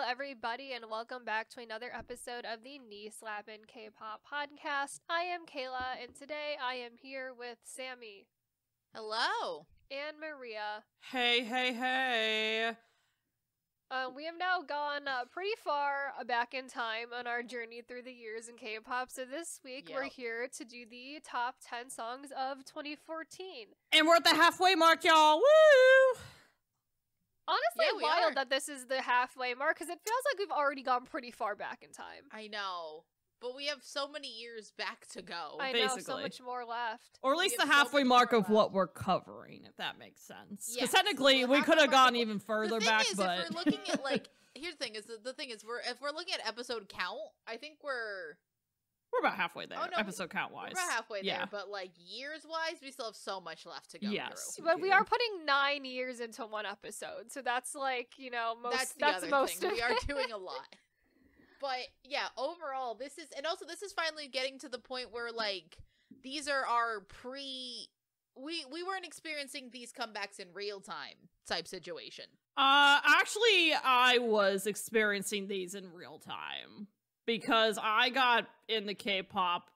everybody, and welcome back to another episode of the Knee Slappin' K-Pop podcast. I am Kayla, and today I am here with Sammi. Hello. And Maria. Hey. We have now gone pretty far back in time on our journey through the years in K-pop, so this week we're here to do the top 10 songs of 2014. And we're at the halfway mark, y'all. Woo! Honestly, wild that this is the halfway mark, because it feels like we've already gone pretty far back in time. I know, but we have so many years back to go. I know, so much more left. Or at least the halfway mark of what we're covering, if that makes sense. Because technically, we could have gone even further back, but... if we're looking at, like... Here's the thing, if we're looking at episode count, I think we're about halfway there, episode count-wise. We're about halfway there, but, like, years-wise, we still have so much left to go through. But we are putting 9 years into one episode, so that's, like, you know, that's most of it. We are doing a lot. But, yeah, overall, this is finally getting to the point where, like, these are our we weren't experiencing these comebacks in real time type situation. Actually, I was experiencing these in real time. Because I got into K-pop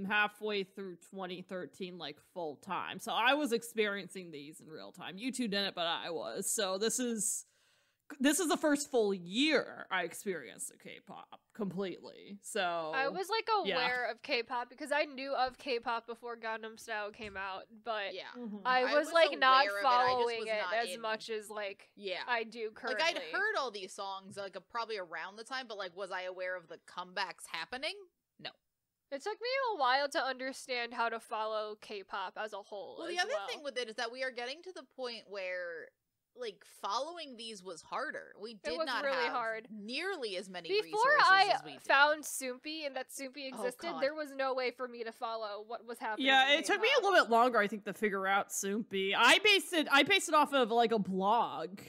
halfway through 2013, like, full time. So I was experiencing these in real time. You two didn't, but I was. So this is the first full year I experienced K-pop completely. So I was, like, aware of K-pop because I knew of K-pop before Gangnam Style came out, but I was like not following it as much as like I do currently. Like, I'd heard all these songs like probably around the time, but like was I aware of the comebacks happening? No. It took me a while to understand how to follow K-pop as a whole. Well, the other thing with it is that we are getting to the point where, like, following these was harder. We did not have nearly as many resources as we did. Before I found Soompi and that Soompi existed, there was no way for me to follow what was happening. Yeah, it took me a little bit longer, I think, to figure out Soompi. I based it off of, like, a blog.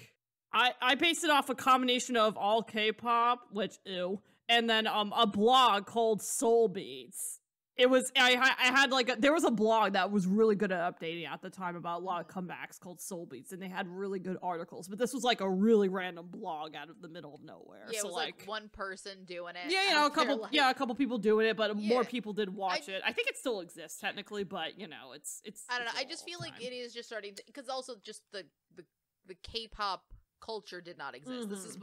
I based it off a combination of all K-pop, which, ew, and then a blog called Soul Beats. It was, I had like, there was a blog that was really good at updating at the time about a lot of comebacks called Soul Beats, and they had really good articles, but this was like a really random blog out of the middle of nowhere. Yeah, so it was like one person doing it. Yeah, you know, a couple people doing it, but more people did watch it. I think it still exists technically, but you know, it's I don't know, I just feel like it is just starting to, because also just the K-pop culture did not exist. This is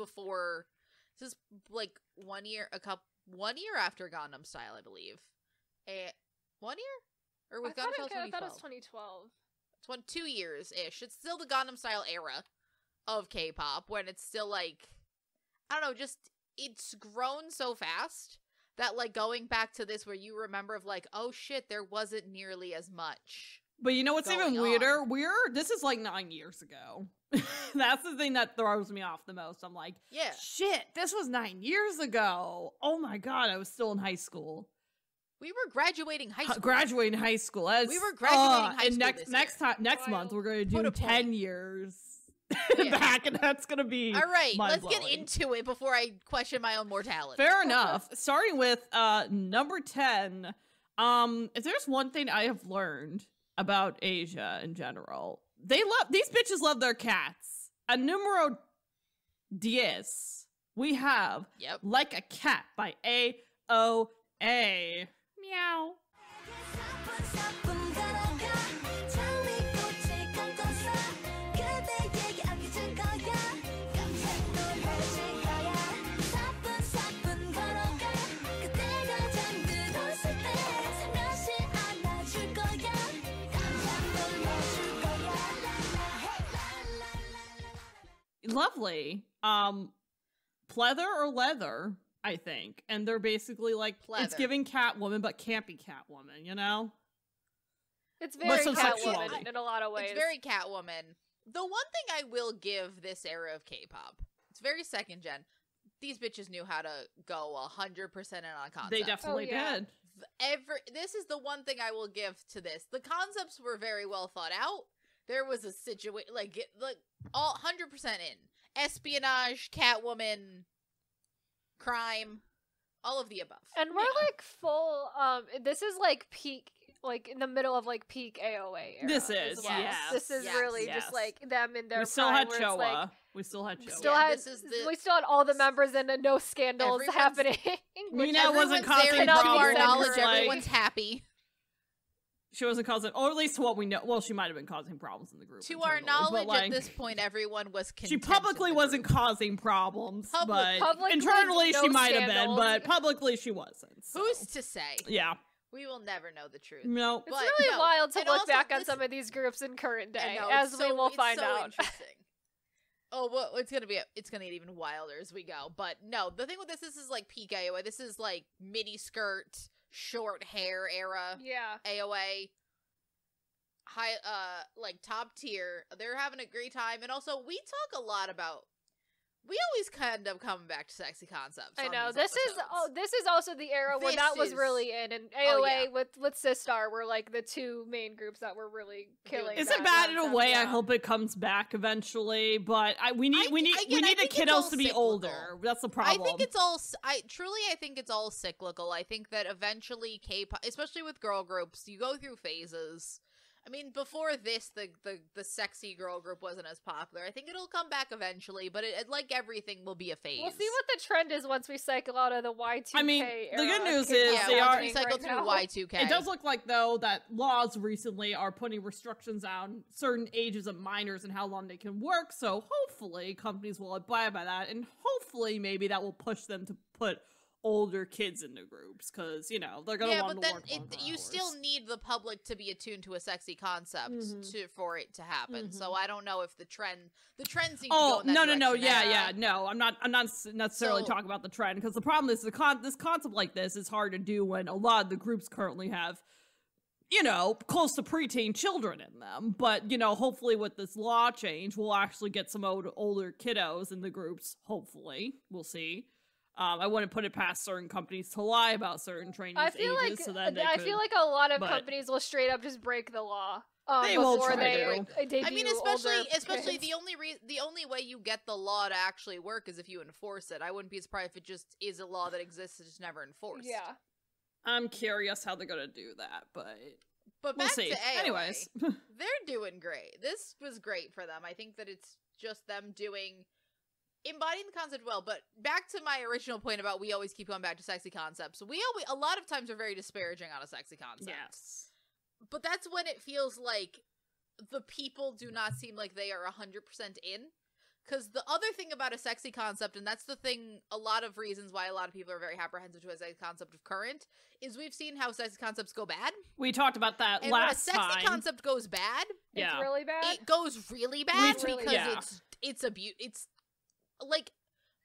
like 1 year after Gangnam Style, I believe. 1 year? Or was Gangnam Style 2012? I thought it was 2012. It's 2 years-ish. It's still the Gangnam Style era of K-pop, when it's still, like, I don't know, just, it's grown so fast that, like, going back to this where you remember of, like, oh shit, there wasn't nearly as much. But you know what's even weirder? This is, like, 9 years ago. That's the thing that throws me off the most. I'm like, shit, this was 9 years ago. Oh my god, I was still in high school. We were graduating high school. Graduating high school. We were graduating high school. And next month we're going to do 10 years back, and that's going to be all right. Let's get into it before I question my own mortality. Fair enough. Starting with number 10. If there's one thing I have learned about Asia in general, these bitches love their cats. At numero 10, we have Like a Cat by AOA. Meow. Lovely. Pleather or leather, I think. And they're basically like, it's giving Catwoman, but can't be Catwoman, you know? It's very Catwoman in a lot of ways. It's very Catwoman. The one thing I will give this era of K-pop, it's very second gen. These bitches knew how to go 100% in on concept. They definitely did. This is the one thing I will give to this. The concepts were very well thought out. There was a situation, like all 100% in. Espionage, Catwoman, crime, all of the above. And we're like full, this is like peak, like in the middle of like peak AOA era. This is, This is really just like them in their we still prime, had Choa. We still had Joey. We still had all the members and no scandals happening. Mina wasn't causing problems. To our knowledge, everyone's happy. She wasn't causing, or at least to what we know. Well, she might have been causing problems in the group. To our knowledge, at this point, everyone was content. She publicly wasn't causing problems, but internally she might have been, but publicly she wasn't. So. Who's to say? Yeah. We will never know the truth. No. It's really wild to look back on some of these groups in current day, as we will find out. Interesting. Oh, well, it's gonna get even wilder as we go. But no, the thing with this is like peak AOA. This is like mini skirt, short hair era. Yeah. AOA. High, like top tier. They're having a great time, and also we talk a lot about. We always kind of coming back to sexy concepts. I know this is also the era where that was really in, and AOA with Sistar were like the two main groups that were really killing. It's bad in a way. Yeah. I hope it comes back eventually, but we need the kiddos to be older. That's the problem. I think it's all. I think it's all cyclical. I think that eventually K-pop, especially with girl groups, you go through phases. I mean, before this, the sexy girl group wasn't as popular. I think it'll come back eventually, but it like everything will be a phase. We'll see what the trend is once we cycle out of the Y2K. I mean, era. the good news is we cycle through Y2K. It does look like though that laws recently are putting restrictions on certain ages of minors and how long they can work. So hopefully companies will abide by that, and hopefully maybe that will push them to put older kids into groups, because they're gonna want to work you hours. Still need the public to be attuned to a sexy concept for it to happen. So I don't know if the trends need to go in that direction. No, I'm not necessarily talking about the trend, because the problem is this concept like this is hard to do when a lot of the groups currently have close to preteen children in them. But hopefully with this law change we'll actually get some older kiddos in the groups. Hopefully, we'll see. I wouldn't put it past certain companies to lie about certain trainees' ages. I feel like a lot of companies will straight up just break the law. They will try to. I mean, especially the only way you get the law to actually work is if you enforce it. I wouldn't be surprised if it just is a law that exists, it's just never enforced. Yeah. I'm curious how they're gonna do that, but back we'll see. To AOA, anyways, they're doing great. This was great for them. I think that it's just them embodying the concept well. But back to my original point about we always keep going back to sexy concepts. A lot of times are very disparaging on a sexy concept. Yes. But that's when it feels like the people do not seem like they are 100% in. Because the other thing about a sexy concept, and that's the thing, a lot of reasons why a lot of people are very apprehensive to a sexy concept of current, is we've seen how sexy concepts go bad. We talked about that and last time. When a sexy concept goes bad, it's really bad. It goes really bad because it's like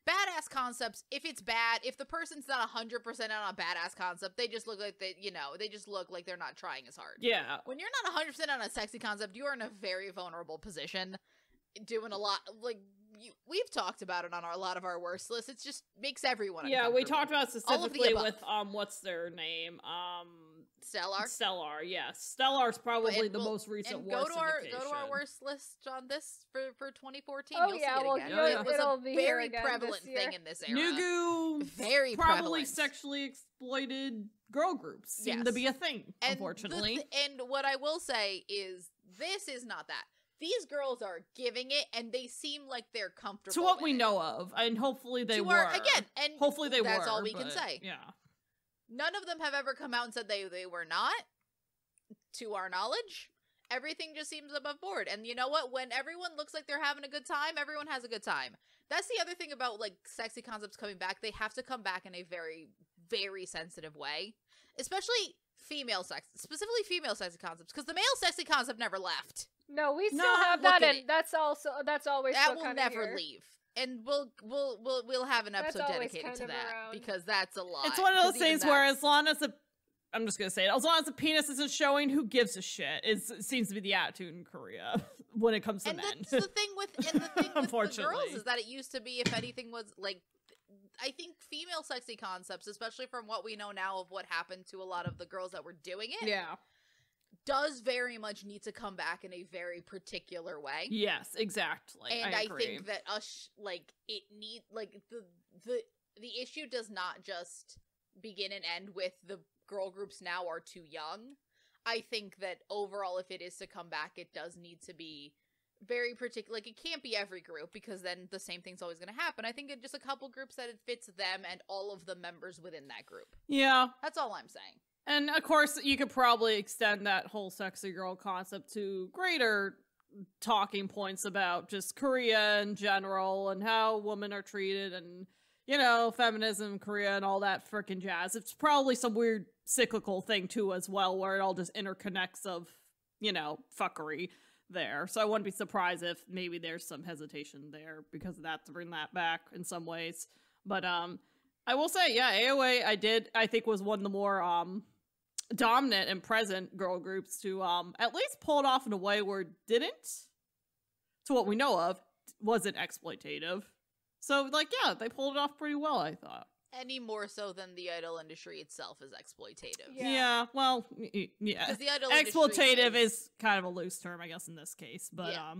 badass concepts. If it's bad, if the person's not 100% on a badass concept, they just look like they just look like they're not trying as hard. Yeah. When you're not 100% on a sexy concept, you are in a very vulnerable position, doing a lot we've talked about it on a lot of our worst lists. It just makes everyone uncomfortable. We talked about it specifically with what's their name? Stellar, yes. Stellar's probably the most recent worst indication. Go to our worst list on this for 2014. Oh, You'll yeah, see it again. it was a be very prevalent thing in this era. Nugu, very probably prevalent. Sexually exploited girl groups seem to be a thing, unfortunately. And what I will say is, this is not that. These girls are giving it, and they seem like they're comfortable. To what we know of, and hopefully they were. Again, and hopefully they were. That's all we can say. Yeah. None of them have ever come out and said they were not, to our knowledge. Everything just seems above board. And you know what? When everyone looks like they're having a good time, everyone has a good time. That's the other thing about, like, sexy concepts coming back. They have to come back in a very, very sensitive way. Especially specifically female sexy concepts, because the male sexy concept never left. No, we still have that, and that's always that will never leave. And we'll have an episode dedicated to that, because that's a lot. It's one of those things where as long as I'm just gonna say it, as long as the penis isn't showing, who gives a shit? It seems to be the attitude in Korea when it comes to men. That's the thing with the girls is that it used to be, if anything was like, I think female sexy concepts, especially from what we know now of what happened to a lot of the girls that were doing it, does very much need to come back in a very particular way. Yes, exactly. And I think that the issue does not just begin and end with the girl groups now are too young. I think that overall, if it is to come back, it does need to be very particular. Like, it can't be every group because then the same thing's always going to happen. I think it's just a couple groups that it fits them and all of the members within that group. Yeah. That's all I'm saying. And of course, you could probably extend that whole sexy girl concept to greater talking points about just Korea in general and how women are treated and, you know, feminism, Korea, and all that freaking jazz. It's probably some weird cyclical thing too as well, where it all just interconnects of, you know, fuckery there. So I wouldn't be surprised if maybe there's some hesitation there because of that to bring that back in some ways. But I will say, yeah, AOA I think was one of the more dominant and present girl groups to at least pull it off in a way where it didn't, to what we know of, wasn't exploitative. So, like, yeah, they pulled it off pretty well, I thought. Any more so than the idol industry itself is exploitative. Yeah, well, yeah. Because the idol exploitative is kind of a loose term, I guess, in this case. But, yeah.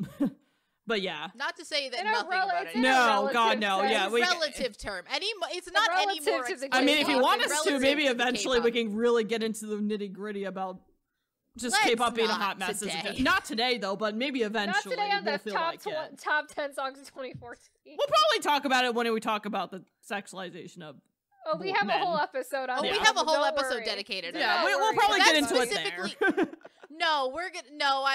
But yeah. Not to say that nothing about it. No, God, no. Yeah, relative term. It's not any more. I mean, if you want us to, maybe eventually we can really get into the nitty gritty about just K-pop being a hot mess. Not today, though, but maybe eventually. Not today on the top 10 songs of 2014. We'll probably talk about it when we talk about the sexualization of. Oh, we have a whole episode on it. We have a whole episode dedicated. Yeah, we'll probably get into it there. No,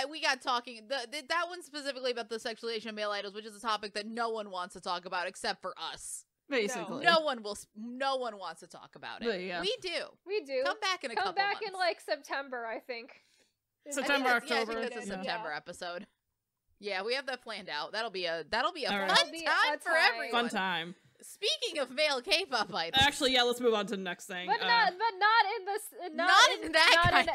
we got talking. That one specifically about the sexualization of male idols, which is a topic that no one wants to talk about except for us. Basically, no one wants to talk about it. Yeah. We do. Come back in a couple months. Come back in like September, I think. September, October. Yeah, I think that's a September episode. Yeah, we have that planned out. That'll be a fun time for everyone. Fun time. Speaking of male K-pop idols, actually, yeah, let's move on to the next thing. But not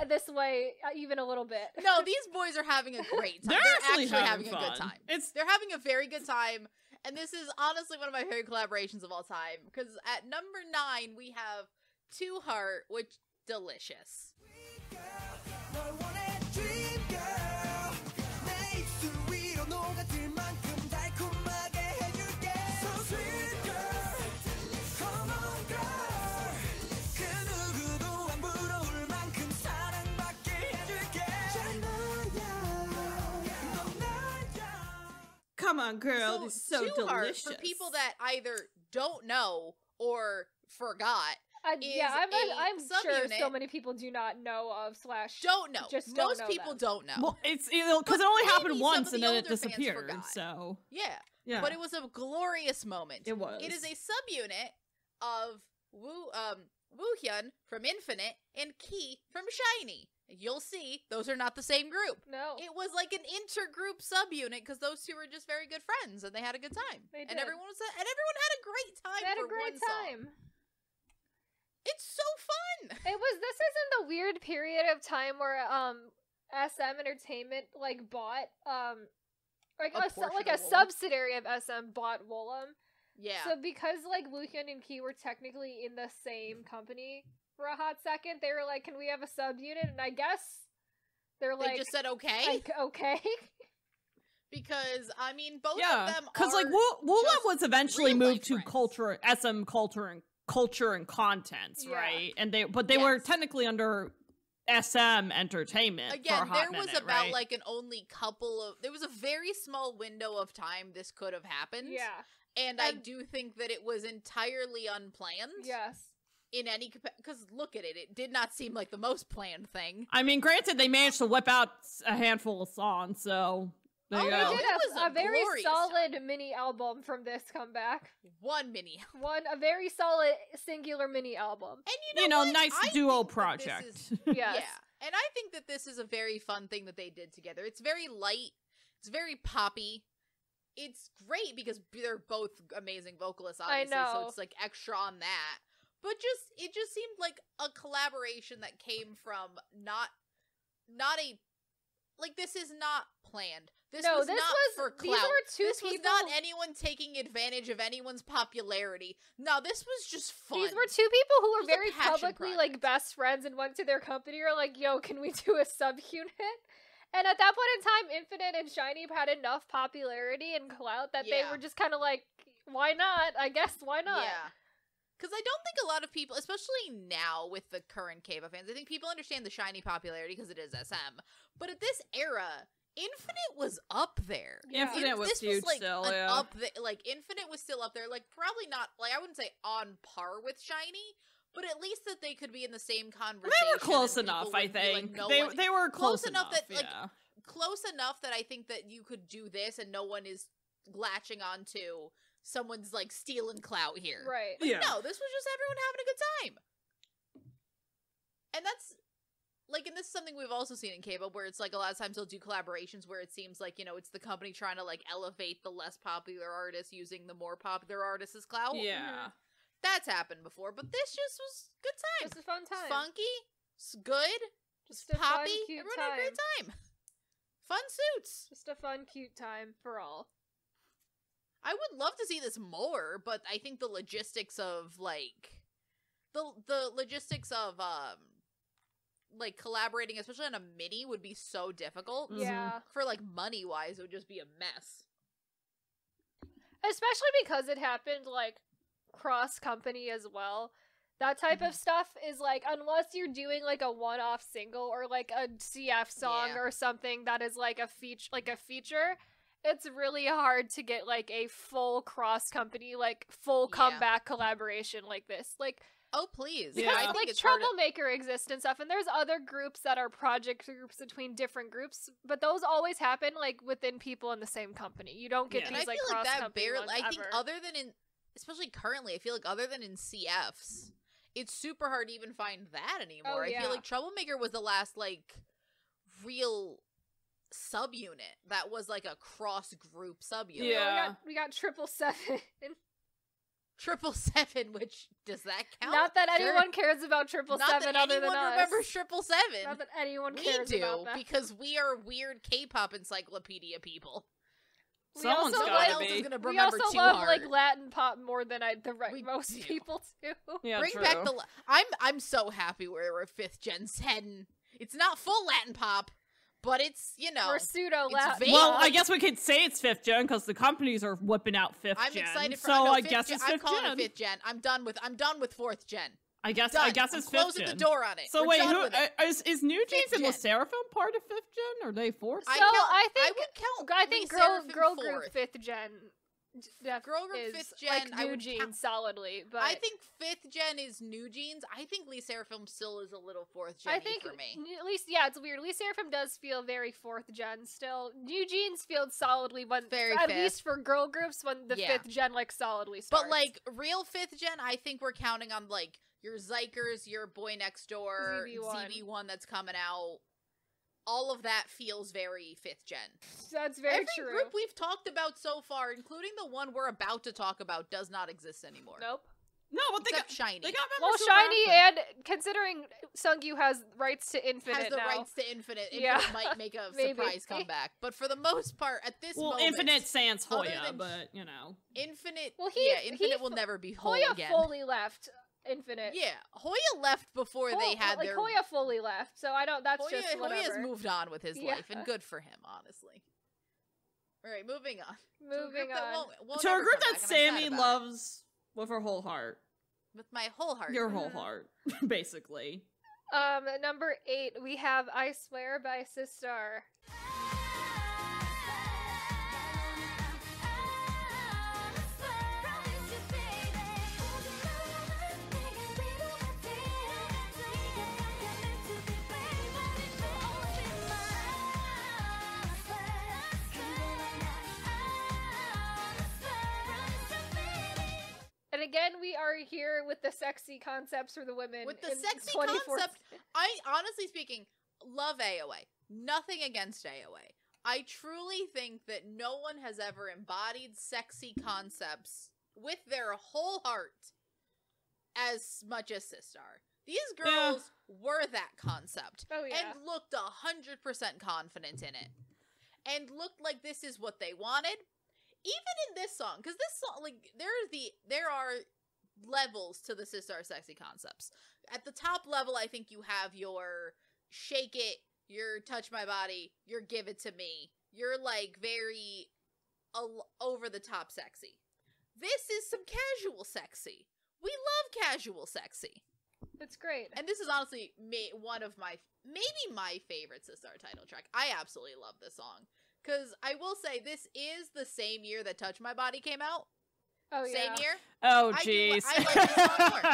in this way, even a little bit. No, these boys are having a great time. They're actually having a good time. They're having a very good time, and this is honestly one of my favorite collaborations of all time. Because at number 9 we have Two Heart, which delicious. Come on, girl, this is so delicious. For people that either don't know or forgot, I'm sure so many people do not know of / don't know. Just most people don't know. Well, it's because it only happened once and then it disappeared. So yeah, but it was a glorious moment. It was. It is a subunit of Woohyun from Infinite and Key from SHINee. You'll see, those are not the same group. No. It was like an intergroup subunit because those two were just very good friends and they had a good time. They did. And everyone had a great time for one song. It's so fun. This is in the weird period of time where SM Entertainment bought a subsidiary of SM bought Woollim. Yeah. So because Woohyun and Key were technically in the same company for a hot second, they were like, can we have a subunit? And I guess they just said okay. Okay. Because I mean both of them because Woollim was eventually moved to SM culture and contents, right? And they were technically under SM Entertainment. Again, for a hot minute, about right? there was a very small window of time this could have happened. Yeah. And I do think that it was entirely unplanned. Yes. In any because look at it, it did not seem like the most planned thing. I mean, granted, they managed to whip out a handful of songs, so there you go. They did a very solid mini album from this comeback. A very solid singular mini album. And you know nice duo project. Yes. Yeah, and I think that this is a very fun thing that they did together. It's very light. It's very poppy. It's great because they're both amazing vocalists, obviously. I know. So it's like extra on that. But it just seemed like a collaboration that came from not a this is not planned. This was not for clout. This was not anyone taking advantage of anyone's popularity. No, this was just fun. These were two people who were very publicly best friends and went to their company or yo, can we do a subunit? And at that point in time, Infinite and SHINee had enough popularity and clout that they were just kind of why not? I guess, why not? Yeah. Because I don't think a lot of people, especially now with the current K-pop fans, I think people understand the SHINee popularity because it is SM. But at this era, Infinite was up there. Yeah. Infinite was huge still, yeah. Infinite was still up there. Like, probably not, like, I wouldn't say on par with Shiny, but at least that they could be in the same conversation. They were close enough, I think. They were close enough that, yeah. Close enough that I think that you could do this and no one is latching onto someone's, like, stealing clout here. Right. Like, no, this was just everyone having a good time. And that's... Like, and this is something we've also seen in K-pop, where it's, like, a lot of times they'll do collaborations where it seems like, you know, it's the company trying to, like, elevate the less popular artists using the more popular artists' as clout. Yeah. That's happened before, but this just was good time. Just a fun time. It's funky. It's good. Just it's a poppy. fun, cute Everyone time. had a great time. Fun suits. Just a fun, cute time for all. I would love to see this more, but I think the logistics of, like... The logistics of, like, collaborating, especially on a mini, would be so difficult. Yeah. For, like, money-wise, it would just be a mess. Especially because it happened, like, cross-company as well. That type of stuff is, like, unless you're doing, like, a one-off single or, like, a CF song or something that is, like, a feature, it's really hard to get, like, a full cross-company, like, full comeback collaboration like this. Like... Oh, please. Because, I think like, Troublemaker exists and stuff, and there's other groups that are project groups between different groups, but those always happen, like, within people in the same company. You don't get these, like, cross-company ones I think other than in... Especially currently, I feel like other than in CFs, it's super hard to even find that anymore. I feel like Troublemaker was the last, like, real subunit that was, like, a cross-group subunit. Yeah. We got 777. 777, which, does that count? Not that anyone cares about 777 other than us. Not that anyone remembers 777. Not that anyone cares about that. Because we are weird K-pop encyclopedia people. Someone's gotta be. We also love like Latin pop more than most people do. Yeah, Bring back the. I'm so happy we're 5th gen's heading. It's not full Latin pop, but it's, you know, or pseudo Latin. Well, I guess we could say it's 5th gen because the companies are whipping out 5th gen. I'm excited for. So I guess it's 5th gen. I'm calling it 5th gen. I'm done with 4th gen. I guess it's 5th closing gen. the door on it. So wait, is New Jeans and Le Seraphim part of 5th gen? Or are they 4th? So I think girl group 5th gen. Girl group 5th gen, like New Jeans solidly, but I think 5th gen is New Jeans. I think Le Seraphim still is a little 4th gen for me. At least, it's weird. Le Seraphim does feel very 4th gen still. New Jeans feels solidly at least for girl groups when the 5th gen like solidly starts. But like real 5th gen, I think we're counting on like your Zykers, your Boy Next Door, ZB1 that's coming out. All of that feels very 5th gen. That's very true. Every group we've talked about so far, including the one we're about to talk about, does not exist anymore. Nope. No, but they got Shiny. They got members Shiny, and considering Sungyu has rights to Infinite Infinite might make a surprise comeback. But for the most part, at this moment... Infinite sans Hoya, but, you know. Infinite... Well, Infinite will never be whole Hoya again. fully left Infinite. Yeah, Hoya left before they had their... Hoya fully left, so I don't... That's just whatever. Hoya's moved on with his life, and good for him, honestly. Alright, moving on. To a group that Sammi loves with her whole heart. With my whole heart. Your whole heart, basically. Number 8, we have I Swear by Sistar. And again, we are here with the sexy concepts for the women. With the sexy concept, I, honestly speaking, love AOA. Nothing against AOA. I truly think that no one has ever embodied sexy concepts with their whole heart as much as Sistar. These girls were that concept. And looked 100% confident in it. And looked like this is what they wanted. Even in this song, because this song, like, there are levels to the Sistar sexy concepts. At the top level, I think you have your shake it, your touch my body, your give it to me. You're, like, very over-the-top sexy. This is some casual sexy. We love casual sexy. It's great. And this is honestly one of maybe my favorite Sistar title track. I absolutely love this song. Because I will say, this is the same year that Touch My Body came out. Oh, yeah. Same year. Oh, jeez. I like this song more.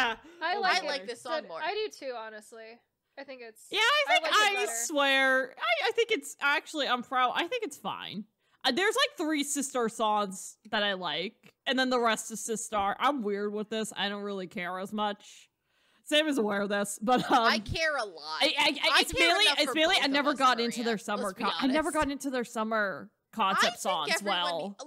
I like this song more. I do too, honestly. I think it's... Yeah, I swear. I think it's actually, I think it's fine. There's like 3 Sistar songs that I like, and then the rest is Sistar. I'm weird with this. I don't really care as much. Sam is aware of this, but I care a lot. It's mainly I never got into their summer. I never got into their summer concept songs. I'm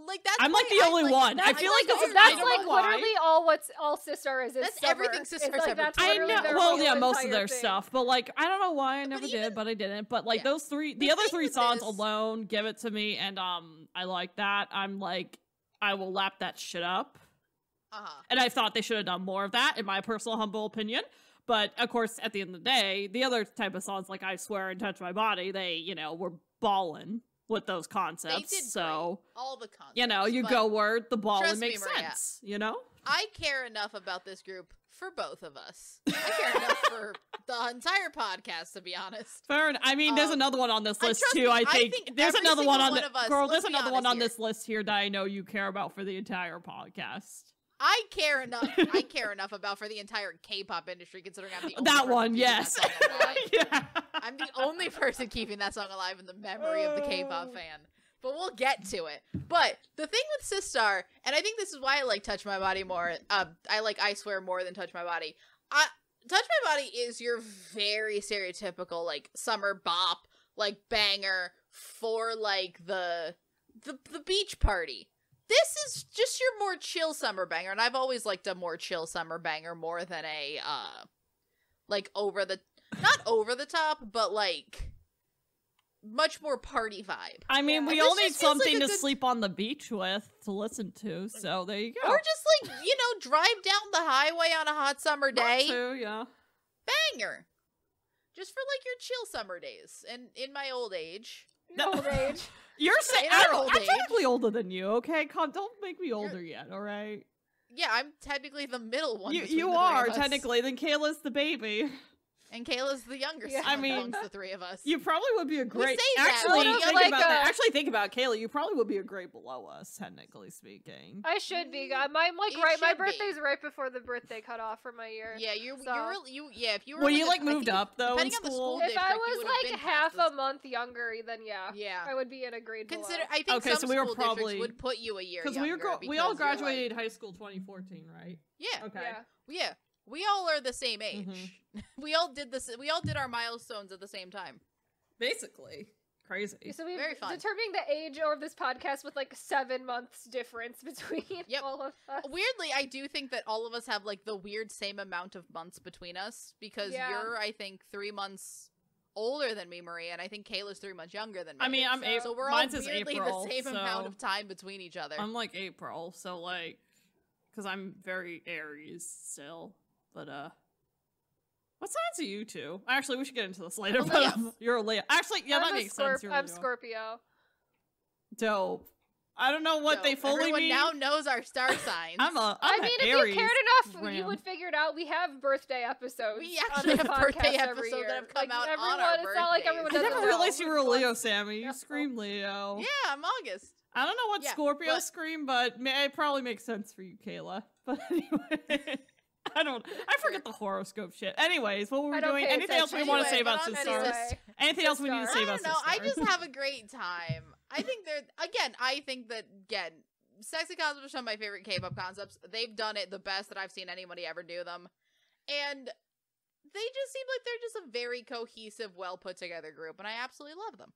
like the only one. I feel like this is that's like literally all Sistar is. That's summer. everything Sistar like, ever. I know. Well, yeah, most of their thing. stuff, but like I don't know why I never did, but I didn't. But like those 3, the other 3 songs alone, give it to me, and I like that. I'm like, I will lap that shit up. And I thought they should have done more of that, in my personal humble opinion. But of course, at the end of the day, the other type of songs like I Swear and Touch My Body, they, were ballin' with those concepts. They did so great. All the concepts. You go where the ballin' makes sense, I care enough about this group for both of us. I care enough for the entire podcast, to be honest. Fair enough. I mean, there's another one on this list too. I think there's another one on there's another one on this list here that I know you care about for the entire podcast. I care enough. I care enough about for the entire K-pop industry, considering I'm the only that one. Yes, yeah. I'm the only person keeping that song alive in the memory of the K-pop fan. But we'll get to it. But the thing with Sistar, and I think this is why I like Touch My Body more. I like I Swear more than Touch My Body. Touch My Body is your very stereotypical like summer bop, like banger for like the beach party. This is just your more chill summer banger, and I've always liked a more chill summer banger more than a like not over the top, but like much more party vibe. I mean, we all need something to sleep on the beach with to listen to, so there you go. Or just like, drive down the highway on a hot summer day. That too, yeah. Banger. Just for like your chill summer days. And in my old age. Old age. You're saying I'm technically older than you, okay? Don't make me older yet, all right? Yeah, I'm technically the middle one. You are technically. Then Kayla's the baby, and Kayla's the younger son amongst the 3 of us. You probably would be a great. Actually, think about it, Kayla. You probably would be a great below us, technically speaking. I should be. My birthday's right before the birthday cutoff for my year. Yeah, if you were. Well, you moved up though in school. If I was like half a month younger, then yeah, I would be in a grade below. I think some school districts would put you a year younger. Because we all graduated high school 2014, right? Yeah. Okay. Yeah. We all are the same age. Mm-hmm. We all did this. We all did our milestones at the same time. Basically, crazy. So we're very fun. Determining the age of this podcast with like 7 months difference between all of us. Weirdly, I do think that all of us have like the weird same amount of months between us because you're, I think, 3 months older than me, Maria, and I think Kayla's 3 months younger than me. I mean, I'm April. So we're all weirdly April, the same amount of time between each other. I'm like April, so like, because I'm very Aries still. But, what signs are you 2? Actually, we should get into this later, but you're a Leo. Actually, yeah, that makes sense. I'm Scorpio. Dope. I don't know what they fully mean. Everyone now knows our star signs. I mean, if you cared enough, you would figure it out. We have birthday episodes. We actually have birthday episodes that have come out on our birthday. It's not like everyone doesn't know. I never realized you were a Leo, Sammy. You scream Leo. Yeah, I'm August. I don't know what Scorpios scream, but it probably makes sense for you, Kayla. But anyway... I forget the horoscope shit. Anyways, what were we doing? Anything else we want to say about Sistar? Anything else we need to say about Sistar? I just have a great time. I think Sexy Concepts are some of my favorite K-pop concepts. They've done it the best that I've seen anybody ever do them. And they just seem like they're just a very cohesive, well put together group, and I absolutely love them.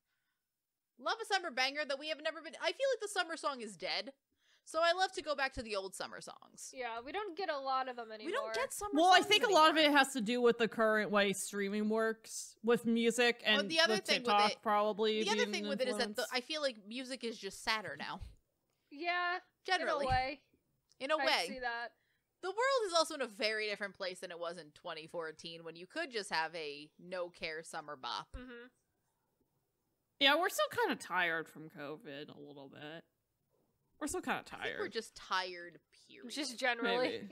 Love a summer banger that we have never been. I feel like the summer song is dead. So I love to go back to the old summer songs. Yeah, we don't get a lot of them anymore. We don't get summer songs I think anymore. A lot of it has to do with the current way streaming works with music and the other thing TikTok with it, probably. The other thing with it is that I feel like music is just sadder now. Yeah, generally. In a way. I see that. The world is also in a very different place than it was in 2014 when you could just have a no-care summer bop. Mm-hmm. Yeah, we're still kind of tired from COVID a little bit. We're still kind of tired. I think we're just tired, period. Just generally.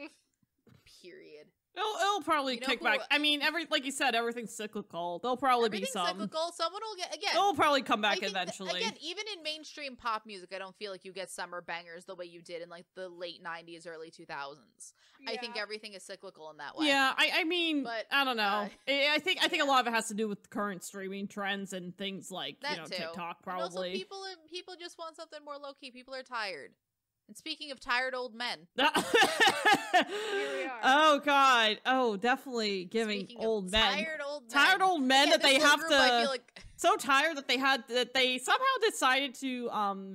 Period. It'll probably kick back. I mean, like you said, everything's cyclical. There'll probably be some. Cyclical. Someone will get again. It'll probably come back eventually. Again, even in mainstream pop music, I don't feel like you get summer bangers the way you did in like the late '90s, early 2000s. Yeah. I think everything is cyclical in that way. Yeah, I mean, but, I don't know. I think a lot of it has to do with current streaming trends and things like TikTok probably. And also, people just want something more low key. People are tired. And speaking of tired old men, here we are. Oh God! Oh, definitely giving old men. Tired old men that they have to. I feel like... So tired that they somehow decided to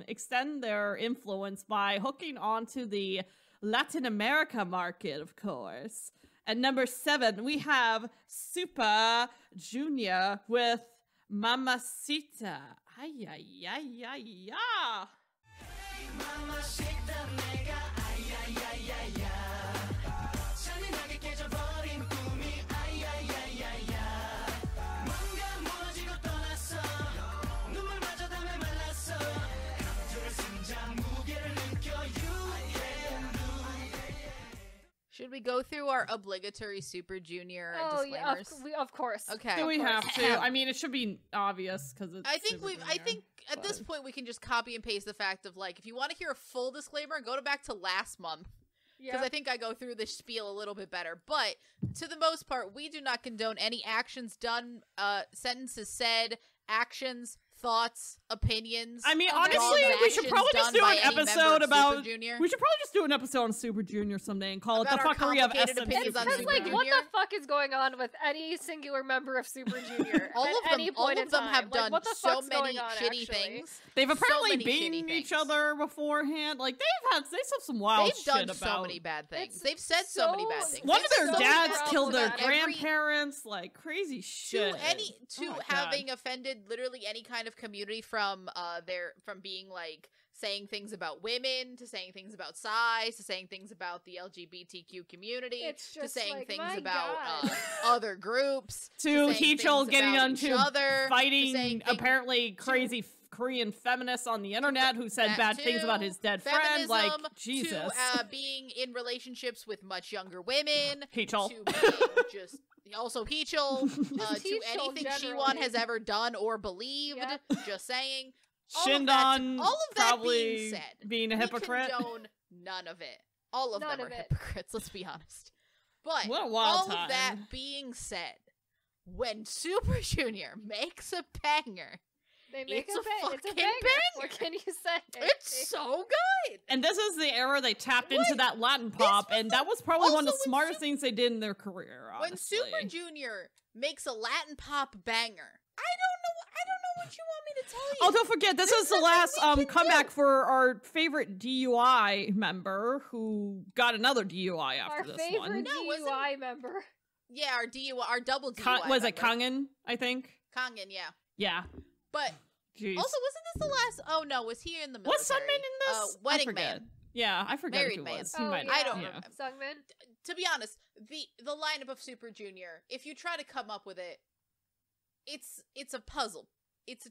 extend their influence by hooking onto the Latin America market, of course. At number 7, we have Super Junior with Mamacita. Ay ay ay ay ay. Should we go through our obligatory Super Junior disclaimers? Yeah, of course. Okay. Do we have to? I mean, it should be obvious because it's. I think at this point we can just copy and paste the fact of like, if you want to hear a full disclaimer, go back to last month. Because I think I go through this spiel a little bit better. But to the most part, we do not condone any actions done, sentences said, actions, thoughts, opinions. I mean, honestly, we should probably just do an episode about. We should probably just do an episode on Super Junior someday and call it the fuckery of SM. Because like, what the fuck is going on with any singular member of Super Junior? all of them have done so many shitty things. They've apparently beaten each other beforehand. Like they've had some wild shit about. They've done so many bad things. They've said so many bad things. One of their dads killed their grandparents. Like crazy shit. To having offended literally any kind of community from being like saying things about women to saying things about size to saying things about the LGBTQ community to saying like, things about other groups to Heechul getting onto fighting apparently crazy Korean feminists on the internet who said bad things about his dead friend. Like Jesus, to being in relationships with much younger women. Heechul. To being just also Heechul. To anything Shiwon has ever done or believed. Just saying. Shindon, all of that probably being a hypocrite. We condone none of it. All of them are hypocrites, let's be honest. But what a wild all of that being said, when Super Junior makes a banger, it's a fucking banger. What can you say? It's so good. And this is the era they tapped into that Latin pop, and that was probably one of the smartest things they did in their career, honestly. When Super Junior makes a Latin pop banger, I don't know what you want me to tell you. Oh, don't forget, this is the last comeback for our favorite DUI member who got another DUI after this one. Our favorite DUI member. Yeah, our double DUI was it Kangen, I think? Kangen, yeah. Yeah. But jeez. Also, wasn't this the last? Oh no, was he in the military? Was Sungmin in this? Wedding Man. Yeah, I forget Married who Man. was. I don't remember. Sungmin. To be honest, the lineup of Super Junior, if you try to come up with it, it's a puzzle. It's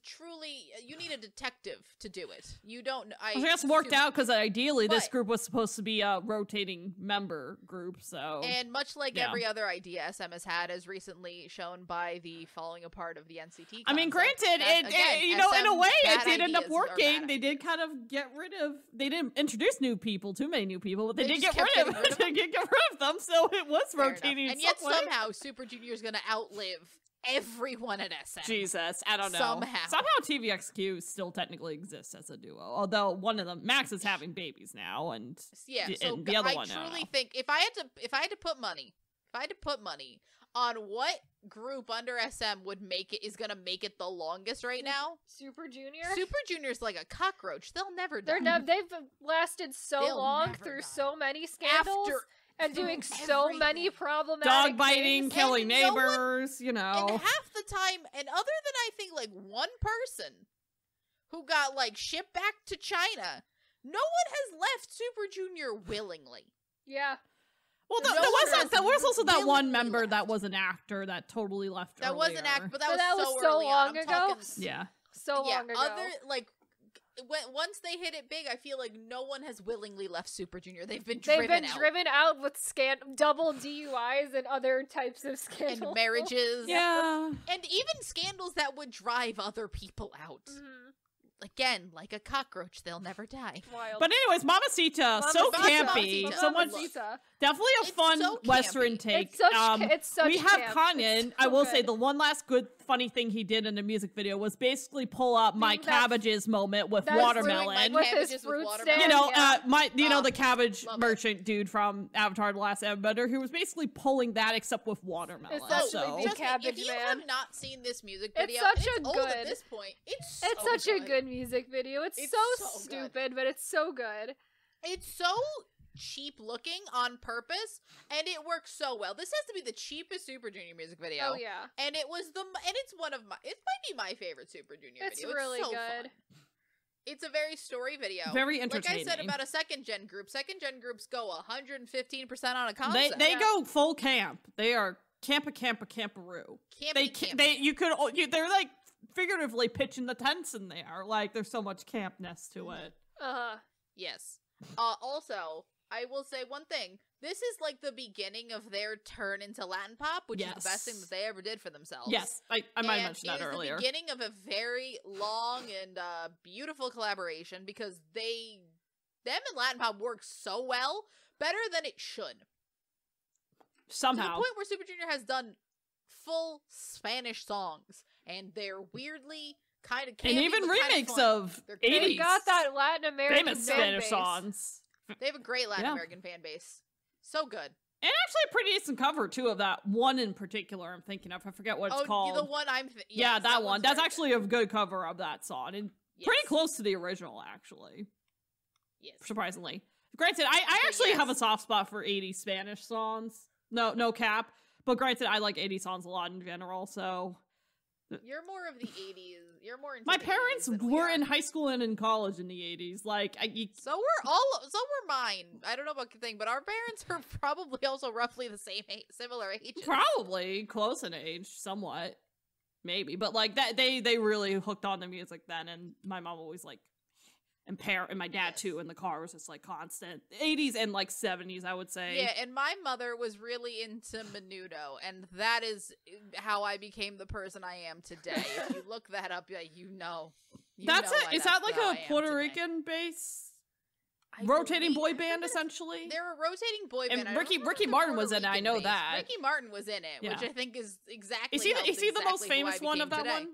you need a detective to do it. You don't. I think that's worked out because ideally this group was supposed to be a rotating member group. So and much like every other idea SM has had, as recently shown by the falling apart of the NCT concept, I mean, granted, in a way, it did end up working. They did kind of get rid of. They didn't introduce new people, too many new people, but they did get rid of them. So it was rotating. And yet somehow Super Junior is going to outlive everyone at SM. Jesus, I don't know. Somehow TVXQ still technically exists as a duo, although one of them, Max, is having babies now, and and the other one. I truly think if I had to put money on what group under SM is gonna make it the longest right now, Super Junior. Super Junior's like a cockroach; they'll never die. They've lasted so long through so many scandals. And doing so many problematic dog biting, things. killing neighbors, And half the time, and other than I think like one person who got like shipped back to China, no one has left Super Junior willingly. Yeah. Well, there was also that one member that was an actor that totally left. That was an actor, but that was so long ago. Yeah. So long ago. once they hit it big, I feel like no one has willingly left Super Junior. They've been driven out with double DUIs and other types of scandals. And marriages. Yeah. And even scandals that would drive other people out. Again, like a cockroach, they'll never die. Wild. But anyways, Mamacita, so campy. So much, definitely a fun Western take. It's such we have camp. Kanyeon. I will say the one last good funny thing he did in the music video was basically pull up my cabbages moment with watermelon. With his fruit stand. You know, the cabbage merchant dude from Avatar: The Last Airbender, who was basically pulling that except with watermelon. If you have not seen this music video, it's old at this point. It's such a good music video. It's so stupid, but it's so good. It's so cheap looking on purpose, and it works so well. This has to be the cheapest Super Junior music video. Oh yeah, and it's one of my. It might be my favorite Super Junior video. It's really so good. Fun. It's a very story video. Very entertaining. Like I said about a second gen group. Second gen groups go 115% on a concept. They go full camp. They are camperoo. They're like figuratively pitching the tents in there. Like there's so much campness to it. Yes. Also, I will say one thing. This is like the beginning of their turn into Latin pop, which is the best thing that they ever did for themselves. Yes, I might mention that earlier. It is the beginning of a very long and beautiful collaboration because them and Latin pop work so well, better than it should. Somehow. To the point where Super Junior has done full Spanish songs, and they're weirdly kind of campy, and even remakes of 80s. They got that Latin American famous Spanish songs. They have a great Latin American fan base. So good. And actually a pretty decent cover, too, of that one in particular I'm thinking of. I forget what it's called. The one that one. That's actually a good cover of that song. And pretty close to the original, actually. Yes. Surprisingly. Granted, I actually have a soft spot for 80s Spanish songs. No cap. But granted, I like 80s songs a lot in general, so... You're more of the 80s. You're more into my parents were in high school and in college in the 80s. Like, so were mine. I don't know about the thing, but our parents are probably also roughly the same similar age. Probably close in age, somewhat, maybe. But like that, they really hooked on the music then, and my mom always like, and my dad too in the car was just like constant 80s and like 70s, I would say. Yeah, and my mother was really into Menudo, and that is how I became the person I am today. If you look that up, you know. That's it. Is that like a Puerto Rican base rotating boy band essentially? They're a rotating boy band. And Ricky Martin was in it. I know that. Ricky Martin was in it, which I think is exactly. Is he the most famous one of that one?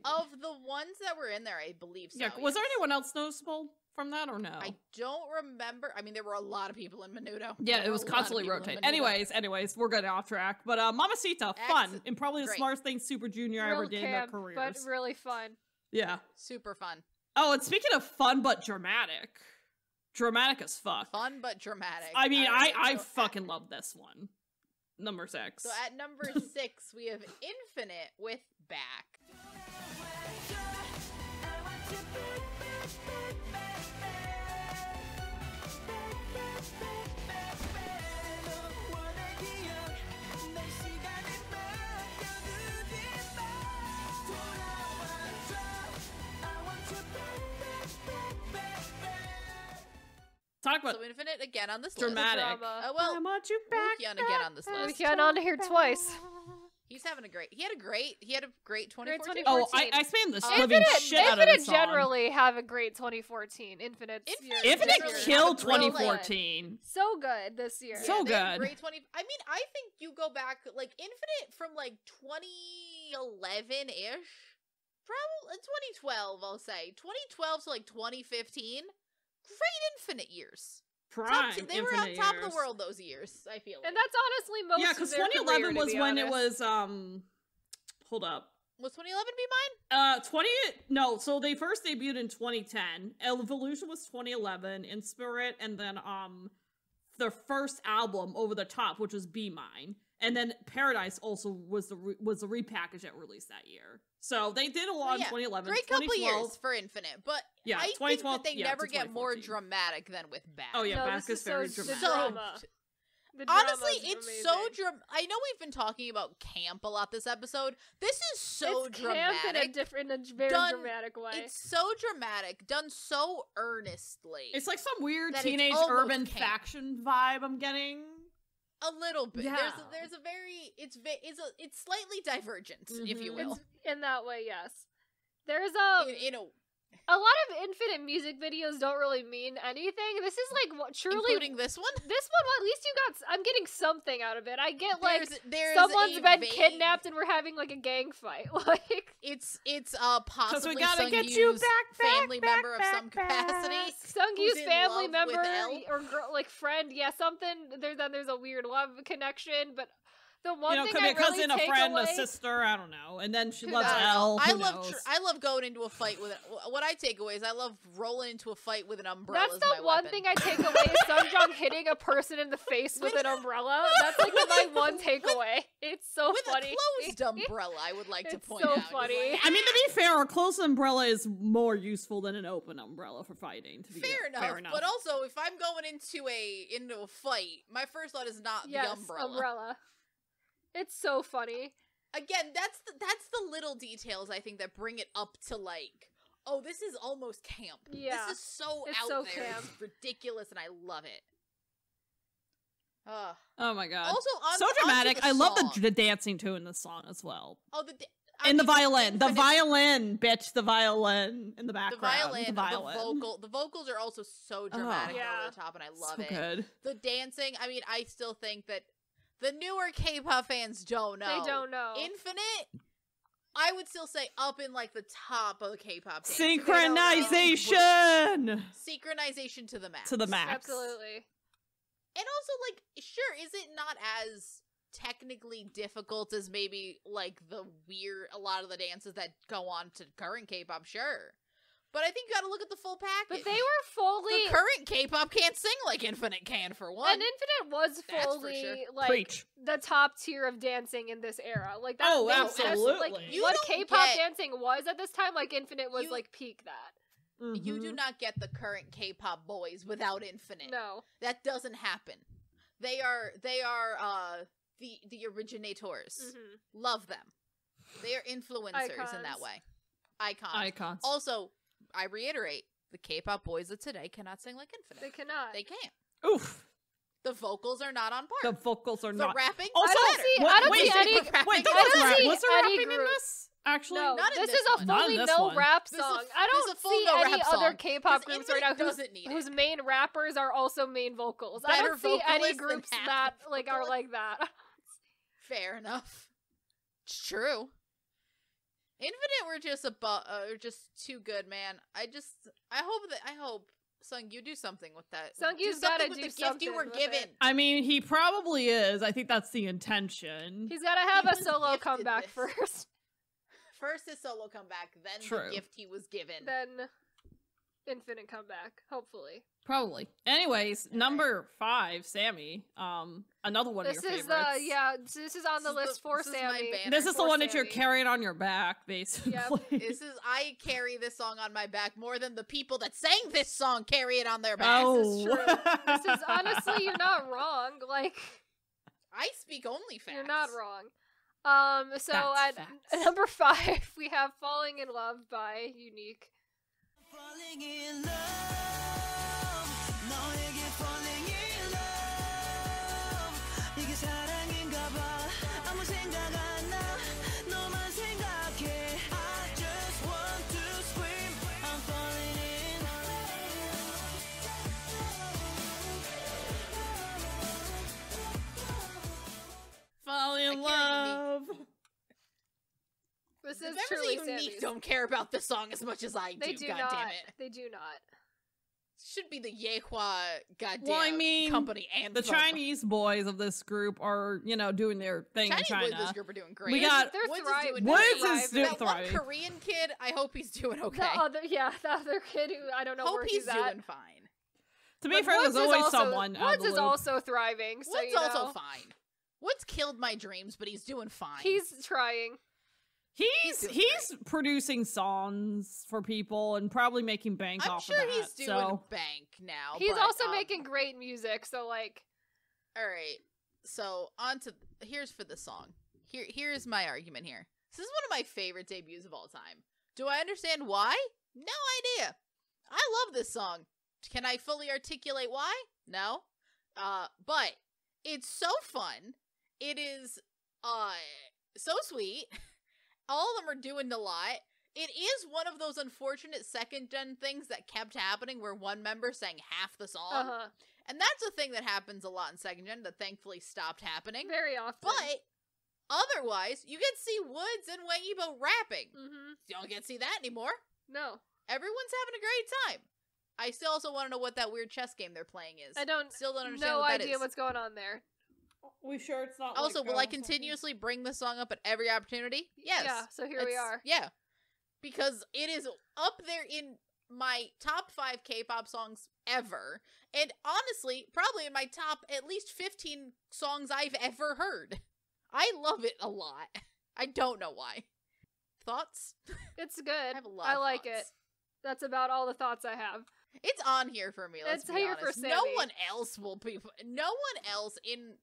Of the ones that were in there, I believe so. Yeah, was there anyone else noticeable from that or no? I don't remember. I mean, there were a lot of people in Menudo. Yeah, it was constantly rotating. Anyways, we're getting off track. But Mamacita, fun. And probably the smartest thing Super Junior ever did in their careers. But really fun. Yeah. Super fun. Oh, and speaking of fun but dramatic. Dramatic as fuck. Fun but dramatic. I mean, I fucking love this one. Number 6. So at number 6, we have Infinite with Back. So Infinite again on this dramatic. list. I want you back. Wookian again on this list. Wookian on here twice. He's having a great. He had a great 2014. Oh, I spammed the living shit out of Infinite this song. generally have a great 2014. Infinite killed 2014. So good this year. So good. Great 20. I mean, I think you go back like Infinite from like 2011 ish, probably 2012. I'll say 2012 to like 2015. Great Infinite years. They were on top of the world those years, I feel like. And that's honestly most of because their 2011 career, was when it was hold up. Was 2011 be mine? So they first debuted in 2010. Evolution was 2011, In Spirit, and then their first album, Over the Top, which was Be Mine. And then Paradise also was the repackage that released that year. So they did a lot in 2011. Great couple years for Infinite, but I think that they never get more dramatic than with Back. Oh yeah, Back is very dramatic. Honestly, it's amazing. I know we've been talking about camp a lot this episode. This is so dramatic. Camp in a very dramatic way. It's so dramatic, done so earnestly. It's like some weird teenage urban faction vibe I'm getting. A little bit. Yeah. There's a very it's slightly divergent, if you will. In that way, yes. There's a lot of Infinite music videos don't really mean anything. This is like truly, including this one. This one, well, at least I'm getting something out of it. I get like someone's been kidnapped and we're having like a gang fight. Like it's possibly we gotta get Sungwoo's you back, family member of some capacity. Sungwoo's family member or like friend, yeah, something. There's a weird love connection, but. The one thing could be a cousin, a friend, away, a sister, I don't know. And then she loves L. I love going into a fight with it. What I take away is I love rolling into a fight with an umbrella. That's the one thing I take away is Sungjong hitting a person in the face with an umbrella. That's like my one takeaway. It's so funny. With a closed umbrella, I would like to point out. It's so funny. I mean, to be fair, a closed umbrella is more useful than an open umbrella for fighting. Fair enough. But also, if I'm going into a fight, my first thought is not the umbrella. It's so funny. Again, that's the little details I think that bring it up to like, oh, this is almost camp. Yeah, this is so out there. Camp. It's ridiculous, and I love it. Oh my god! Also, so dramatic. I love the dancing too in the song as well. Oh, and the violin, bitch, the violin in the background. The vocals are also so dramatic over the top, and I love it. Good. The dancing. I mean, I still think that. The newer K-pop fans don't know. They don't know. Infinite, I would still say up in like the top of the K-pop dance. Synchronization! Synchronization to the max. Absolutely. And also, like, sure, is it not as technically difficult as maybe like a lot of the dances that go on to current K-pop? Sure. But I think you gotta look at the full package. But they were fully... The current K-pop can't sing like Infinite can, for one. And Infinite was fully, like, the top tier of dancing in this era. Like, that, absolutely. What K-pop dancing was at this time, like, Infinite was, like, peak that. Mm-hmm. You do not get the current K-pop boys without Infinite. No. That doesn't happen. They are the originators. Mm-hmm. Love them. They are influencers in that way. Icons. Also... I reiterate, the K-pop boys of today cannot sing like Infinite. They cannot. They can't. Oof. The vocals are not on par. The vocals are the not. rapping. Also, I don't see any. Was there rapping in this? Actually, no. Not in this this is a fully no rap song. I don't see any other K-pop groups right now whose main rappers are also main vocals. I don't see any groups that are like that. Fair enough. It's true. Infinite were just too good, man. I hope Sung, you do something with that. Sungwoo's gotta do the something gift you were given. It. I mean, he probably is. I think that's the intention. He's gotta have a solo comeback first. First his solo comeback, then the gift he was given. Then Infinite comeback, hopefully. Probably. Anyways, number 5, Sammy. Another one of your favorites. This is on the list for Sammy. This is the one that you're carrying on your back, basically. Yep. I carry this song on my back more than the people that sang this song carry it on their back. Oh. This is true. This is honestly, you're not wrong. Like, I speak only facts. You're not wrong. So at number 5, we have "Falling in Love" by Unique. Falling in love, 너에게 falling in love. 이게 사랑인가 봐. 아무 생각 안 나. 너만 생각해. I just want to scream. I'm falling in. Falling in love. This is truly Unique. Don't care about this song as much as I do. They do God not. Damn it. They do not. Should be the Yehua company anthem. The Chinese boys of this group are, doing their thing in China. Chinese boys of this group are doing great. We got Woods is doing that thriving. One Korean kid, I hope he's doing okay. The other kid who I don't know where he's at. Hope he's doing fine. To be fair, there's always someone. Woods is also thriving. So Woods also fine. Woods killed my dreams, but he's doing fine. He's trying. He's producing songs for people and probably making bank off of that. I'm sure he's doing bank now. He's also making great music, so like All right. So here's for the song. Here's my argument here. This is one of my favorite debuts of all time. Do I understand why? No idea. I love this song. Can I fully articulate why? No. But it's so fun. It is so sweet. All of them are doing a lot. It is one of those unfortunate second gen things that kept happening where one member sang half the song. And that's a thing that happens a lot in second gen that thankfully stopped happening. Very often. But otherwise, you get to see Woods and Weibo rapping. You don't get to see that anymore. No. Everyone's having a great time. I still also want to know what that weird chess game they're playing is. Still don't understand no what that idea is. what's going on there. We sure it's not Also, like, will I continuously bring this song up at every opportunity? Yes. Yeah, so here we are. Yeah. Because it is up there in my top 5 K-pop songs ever. And honestly, probably in my top at least 15 songs I've ever heard. I love it a lot. I don't know why. Thoughts? It's good. I have a lot I of like thoughts. it. That's about all the thoughts I have. It's on here for me, let's It's be here honest. for No Sammi. one else will be... No one else in...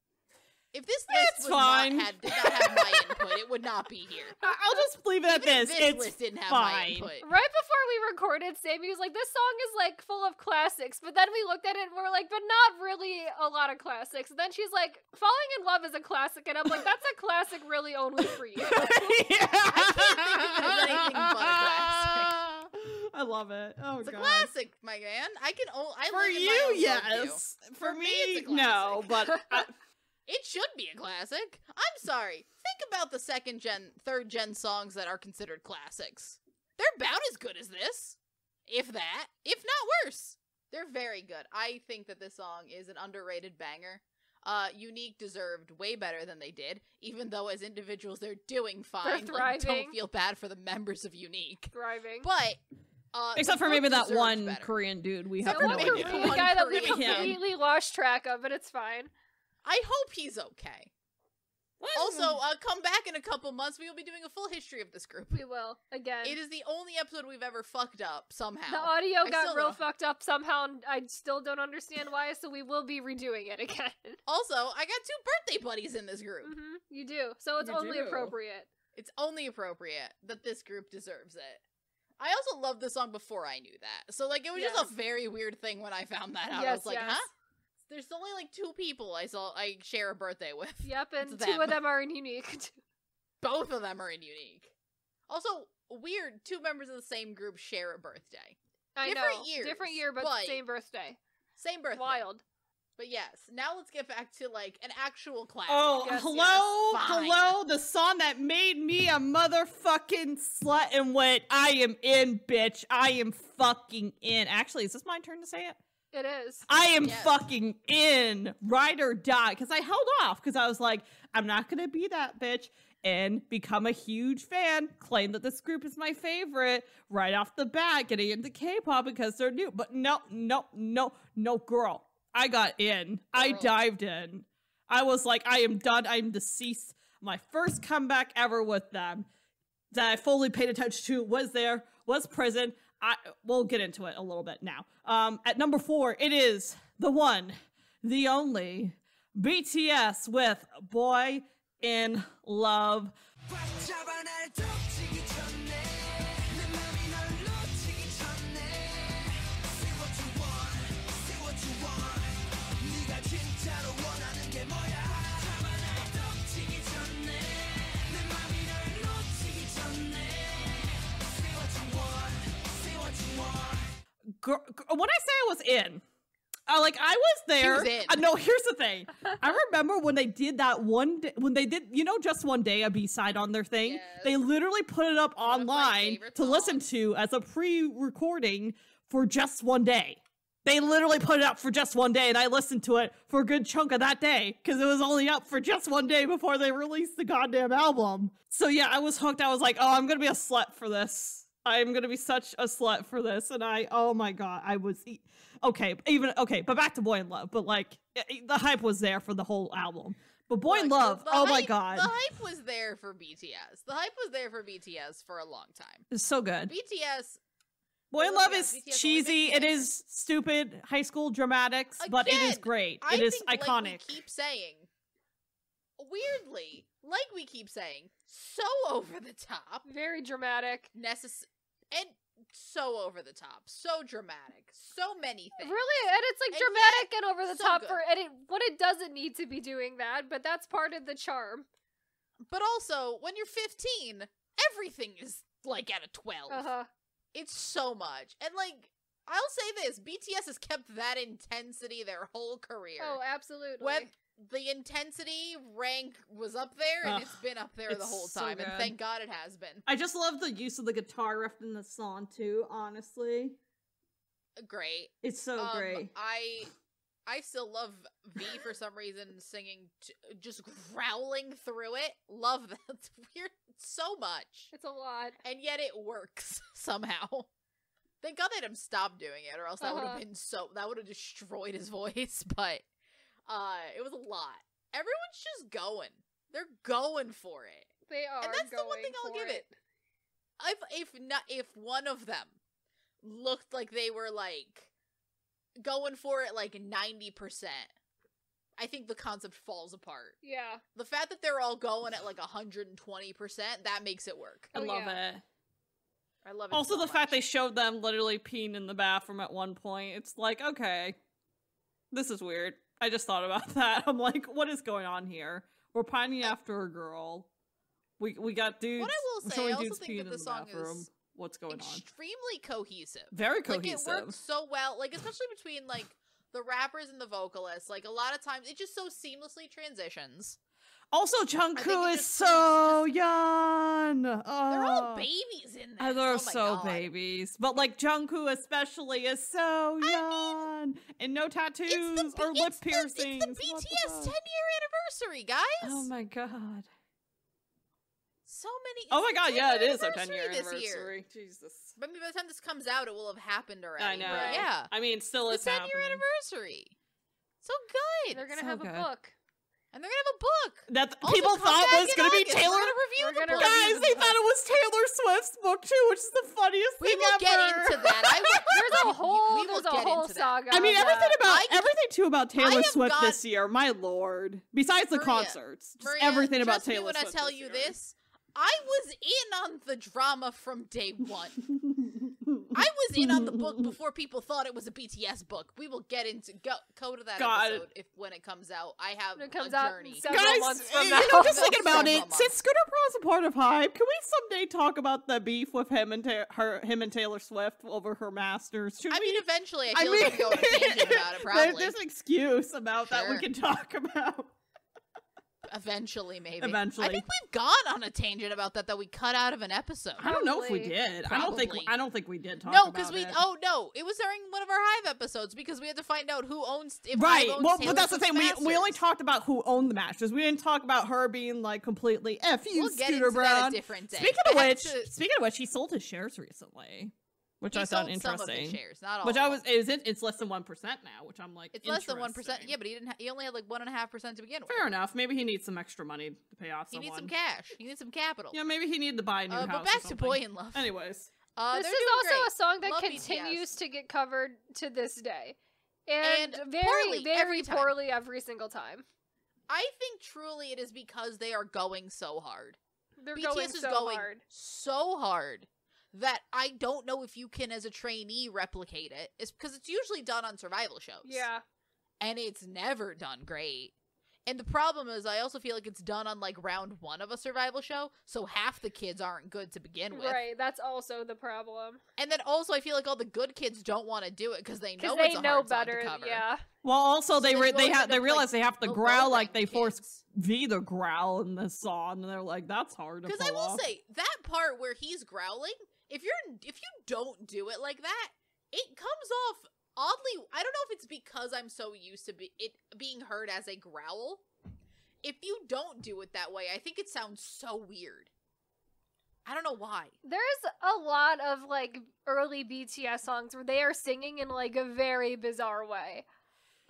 If this list It's did fine. not have my input, it would not be here. I'll just leave it at Even if this. this It's list didn't have my fine. input. Right before we recorded, Sammy was like, this song is like full of classics. But then we looked at it and we're like, but not really a lot of classics. And then she's like, Falling in Love is a classic. And I'm like, that's a classic really only for you. There's anything but a classic. I love it. Oh, It's a God. classic, my man. I can only... I For live in my you, own worldview. yes. For me, it's a no. But It should be a classic. I'm sorry. Think about the second gen, third gen songs that are considered classics. They're about as good as this. If that. If not worse. They're very good. I think that this song is an underrated banger. Unique deserved way better than they did, even though as individuals they're doing fine. They're Like, thriving. don't feel bad for the members of Unique. Thriving. But except the for maybe group that deserved one better. Korean dude we Except have for no maybe idea. The one guy that we Korean. completely lost track of, but it's fine. I hope he's okay. Also, come back in a couple months. We will be doing a full history of this group. We will. Again. It is the only episode we've ever fucked up somehow. The audio I got still real don't- fucked up somehow, and I still don't understand why, so we will be redoing it again. Also, I got 2 birthday buddies in this group. You do. So it's You only do. appropriate. It's only appropriate that this group deserves it. I also loved the song before I knew that. So, like, it was just a very weird thing when I found that out. I Yes, was like, yes. huh? There's only, like, 2 people I share a birthday with. Yep, and It's 2 them. of them are in Unique. Both of them are in Unique. Also, weird, 2 members of the same group share a birthday. I Different know. years, Different year, but but- same birthday. Same birthday. Wild. But yes, now let's get back to, like, an actual classic. Oh, Yes, hello, yes. Fine. hello, the song that made me a motherfucking slut and went, I am in, bitch. I am fucking in. Actually, is this my turn to say it? It is. I am Yes. fucking in. Ride or die. Because I held off because I was like, I'm not going to be that bitch and become a huge fan, claim that this group is my favorite right off the bat, getting into K-pop because they're new. But no, girl. I got in. I Girl. dived in. I was like, I am done. I am deceased. My first comeback ever with them that I fully paid attention to was Prison. We'll get into it a little bit now. At number 4, it is the one, the only, BTS with Boy in Love. 잡아 날 덮치기 전에 내 맘이 널 놓치기 전에 Say what you want, say what you want 네가 진짜로 원하는 게 뭐야 잡아 날 덮치기 전에 내 맘이 널 놓치기 전에 Say what you want, say what you want When I say I was in, like I was there. was in. No, here's the thing. I remember when they did that one day, when they did, Just One Day, a B-side on their thing. Yes. They literally put it up One of my online favorite to listen songs. to as a pre-recording for just one day. They literally put it up for just one day, and I listened to it for a good chunk of that day because it was only up for just one day before they released the goddamn album. So yeah, I was hooked. I was like, oh, I'm gonna be a slut for this. I'm gonna be such a slut for this, and oh my god, I was okay. But back to Boy in Love. But like, the hype was there for the whole album. But Boy in Look, Love, the oh my hype- god, The hype was there for BTS. The hype was there for BTS for a long time. it's so good. BTS, Boy in Love is cheesy. It is stupid high school dramatics, but it is great. It is iconic. Like we keep saying, weirdly, like we keep saying, so over the top, very dramatic, and so over the top, so dramatic, so many things. Really, and it's like dramatic and over the top for when it doesn't need to be doing that, but that's part of the charm. But also, when you're 15, everything is like at a 12. It's so much, and like I'll say this: BTS has kept that intensity their whole career. Oh, absolutely. When the intensity rank was up there, and it's been up there the whole time, and thank God it has been. I just love the use of the guitar riff in the song too. Honestly, great. It's so great. I still love V for some reason singing, just growling through it. Love that. It's weird so much. It's a lot. And yet it works somehow. Thank God they didn't stop doing it, or else that would have been that would have destroyed his voice, but it was a lot. Everyone's just going. They're going for it. They are. And that's the one thing I'll give it. If one of them looked like they were like going for it like 90%, I think the concept falls apart. Yeah. The fact that they're all going at like 120%, that makes it work. I love it. I love it. Also, so the much. fact they showed them literally peeing in the bathroom at one point, it's like, okay, this is weird. I just thought about that. I'm like, what is going on here? We're pining after a girl. We got dudes. What I will say, I also think that the song is what's going extremely cohesive. Very cohesive. Like, it works so well, like especially between like the rappers and the vocalists. Like a lot of times, it just so seamlessly transitions. Also, Jungkook is so young. They're all babies in there. They're so babies. But like Jungkook especially is so young. And no tattoos or lip piercings. It's the BTS 10-year anniversary, guys. Oh my god. So many. Oh my god, yeah, it is our 10-year anniversary. Jesus. But I mean, by the time this comes out, it will have happened already. I know. But yeah. I mean, still is happening. 10-year anniversary. So good. They're gonna have a book. And they're gonna have a book that people thought was gonna be Taylor. Review the book. Guys, they thought it was Taylor Swift's book too, which is the funniest thing ever. We will get into that. There's a whole saga. I mean, everything too about Taylor Swift this year. My lord. Besides the concerts, just everything about Taylor Swift. When I tell you this, I was in on the drama from day one. I was in on the book before people thought it was a BTS book. We will get into go to that episode when it comes out. I have a journey. Guys, just thinking about it, since Scooter Braun's a part of Hype, can we someday talk about the beef with him and Taylor Swift over her masters? Eventually, I feel like we go on a tangent about it. Probably there's an excuse about that we can talk about. Eventually, maybe. Eventually. I think we've gone on a tangent about that we cut out of an episode. I don't know if we did. Probably. I don't think we did talk about it. No, because it was during one of our Hive episodes because we had to find out who owns but that's the thing. We only talked about who owned the masters. We didn't talk about her being like completely F you, Scooter Braun. That a different day. Speaking of which, he sold his shares recently. Which I found interesting. Some of his shares, not all. Which it's less than 1% now, which I'm like, it's less than 1%. Yeah, but he only had like 1.5% to begin with. Fair enough. Maybe he needs some extra money to pay off someone. He needs some cash. He needs some capital. Yeah, maybe he needed to buy a new house. But back to Boy in Love. Anyways, this is also a song that continues to get covered to this day, and very poorly every single time. I think truly it is because they are going so hard. BTS is going so hard. That I don't know if you can, as a trainee, replicate it. It's because it's usually done on survival shows. Yeah. And it's never done great. And the problem is, I also feel like it's done on, like, round 1 of a survival show, so half the kids aren't good to begin with. Right, that's also the problem. And then also, I feel like all the good kids don't want to do it because they know it's a hard song to cover. Yeah. Well, also, they realize they have to growl like they force V to growl in this song, and they're like, that's hard to pull off. Because I will say, that part where he's growling, if you don't do it like that, it comes off oddly. I don't know if it's because I'm so used to it being heard as a growl. If you don't do it that way, I think it sounds so weird. I don't know why. There's a lot of like early BTS songs where they are singing in like a very bizarre way.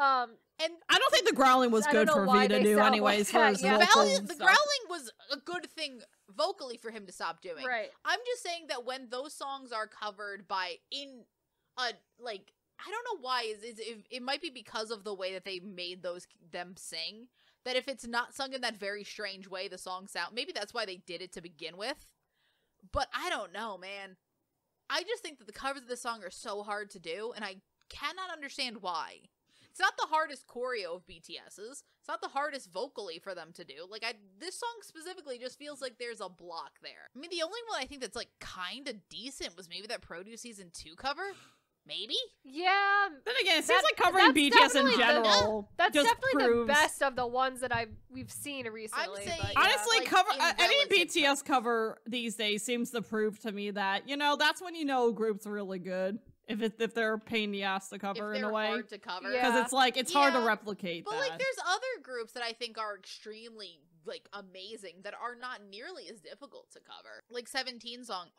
And I don't think the growling was good for V to do anyways. For his vocals the growling was a good thing vocally for him to stop doing. Right. I'm just saying that when those songs are covered by like, I don't know why, it might be because of the way that they made them sing, that if it's not sung in that very strange way, the song sound, maybe that's why they did it to begin with. But I don't know, man. I just think that the covers of this song are so hard to do, and I cannot understand why. It's not the hardest choreo of BTS's. It's not the hardest vocally for them to do. Like, this song specifically just feels like there's a block there. I mean, the only one I think that's, like, kind of decent was maybe that Produce Season 2 cover? Maybe? Yeah. Then again, it seems like covering BTS in general. That's just definitely proves... the best of the ones that we've seen recently. I'm saying, but, honestly, like, any BTS cover these days seems to prove to me that, you know, that's when you know a group's really good. If they're a pain in the ass to cover in a way. Hard to cover. Because it's like, it's hard to replicate but that. like, there's other groups that I think are extremely, like, amazing that are not nearly as difficult to cover. Like 17 songs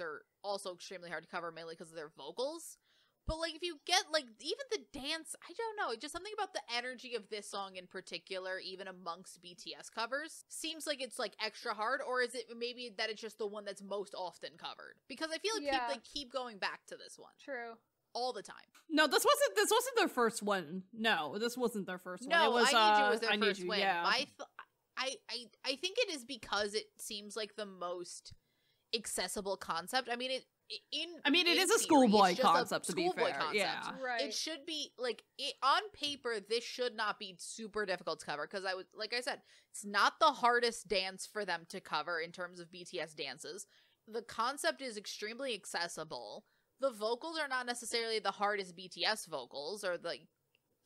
are also extremely hard to cover, mainly because of their vocals. But, like, if you get, like, even the dance, I don't know, just something about the energy of this song in particular, even amongst BTS covers, seems like it's, like, extra hard, or is it maybe that it's just the one that's most often covered? Because I feel like they keep going back to this one. True. All the time. No, this wasn't their first one. No, this wasn't their first one. No, it was, I Need You was their I first Need You, win. yeah. I think it is because it seems like the most accessible concept. I mean, it is a schoolboy concept, to be fair. Concept. Yeah. Right. It should be, like, on paper, this should not be super difficult to cover, because like I said, it's not the hardest dance for them to cover in terms of BTS dances. The concept is extremely accessible. The vocals are not necessarily the hardest BTS vocals, or, like,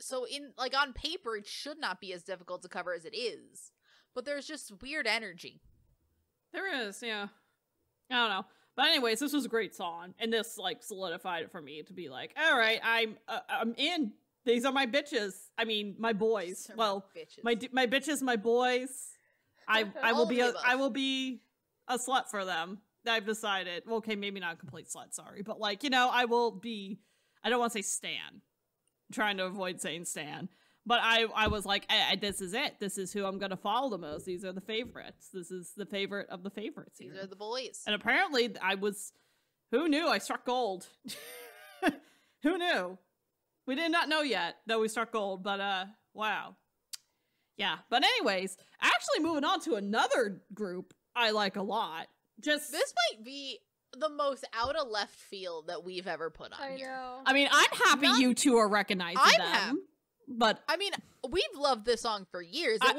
so on paper, it should not be as difficult to cover as it is. But there's just weird energy. There is, yeah. I don't know. But anyways, this was a great song, and this, like, solidified it for me to be like, all right, I'm in. These are my bitches. I mean, my boys. Well, my bitches, my boys. I will be a slut for them. I've decided. Well, okay, maybe not a complete slut, sorry, but, like, you know, I will be. I don't want to say stan. I'm trying to avoid saying stan. But I was like, this is it. This is who I'm going to follow the most. These are the favorites. This is the favorite of the favorites here. These are the boys. And apparently who knew I struck gold? Who knew? We did not know yet that we struck gold, but wow. Yeah, but anyways, actually moving on to another group I like a lot. This might be the most out of left field that we've ever put on here. Know. I mean, I'm happy you two are recognizing them. But I mean, we've loved this song for years. I've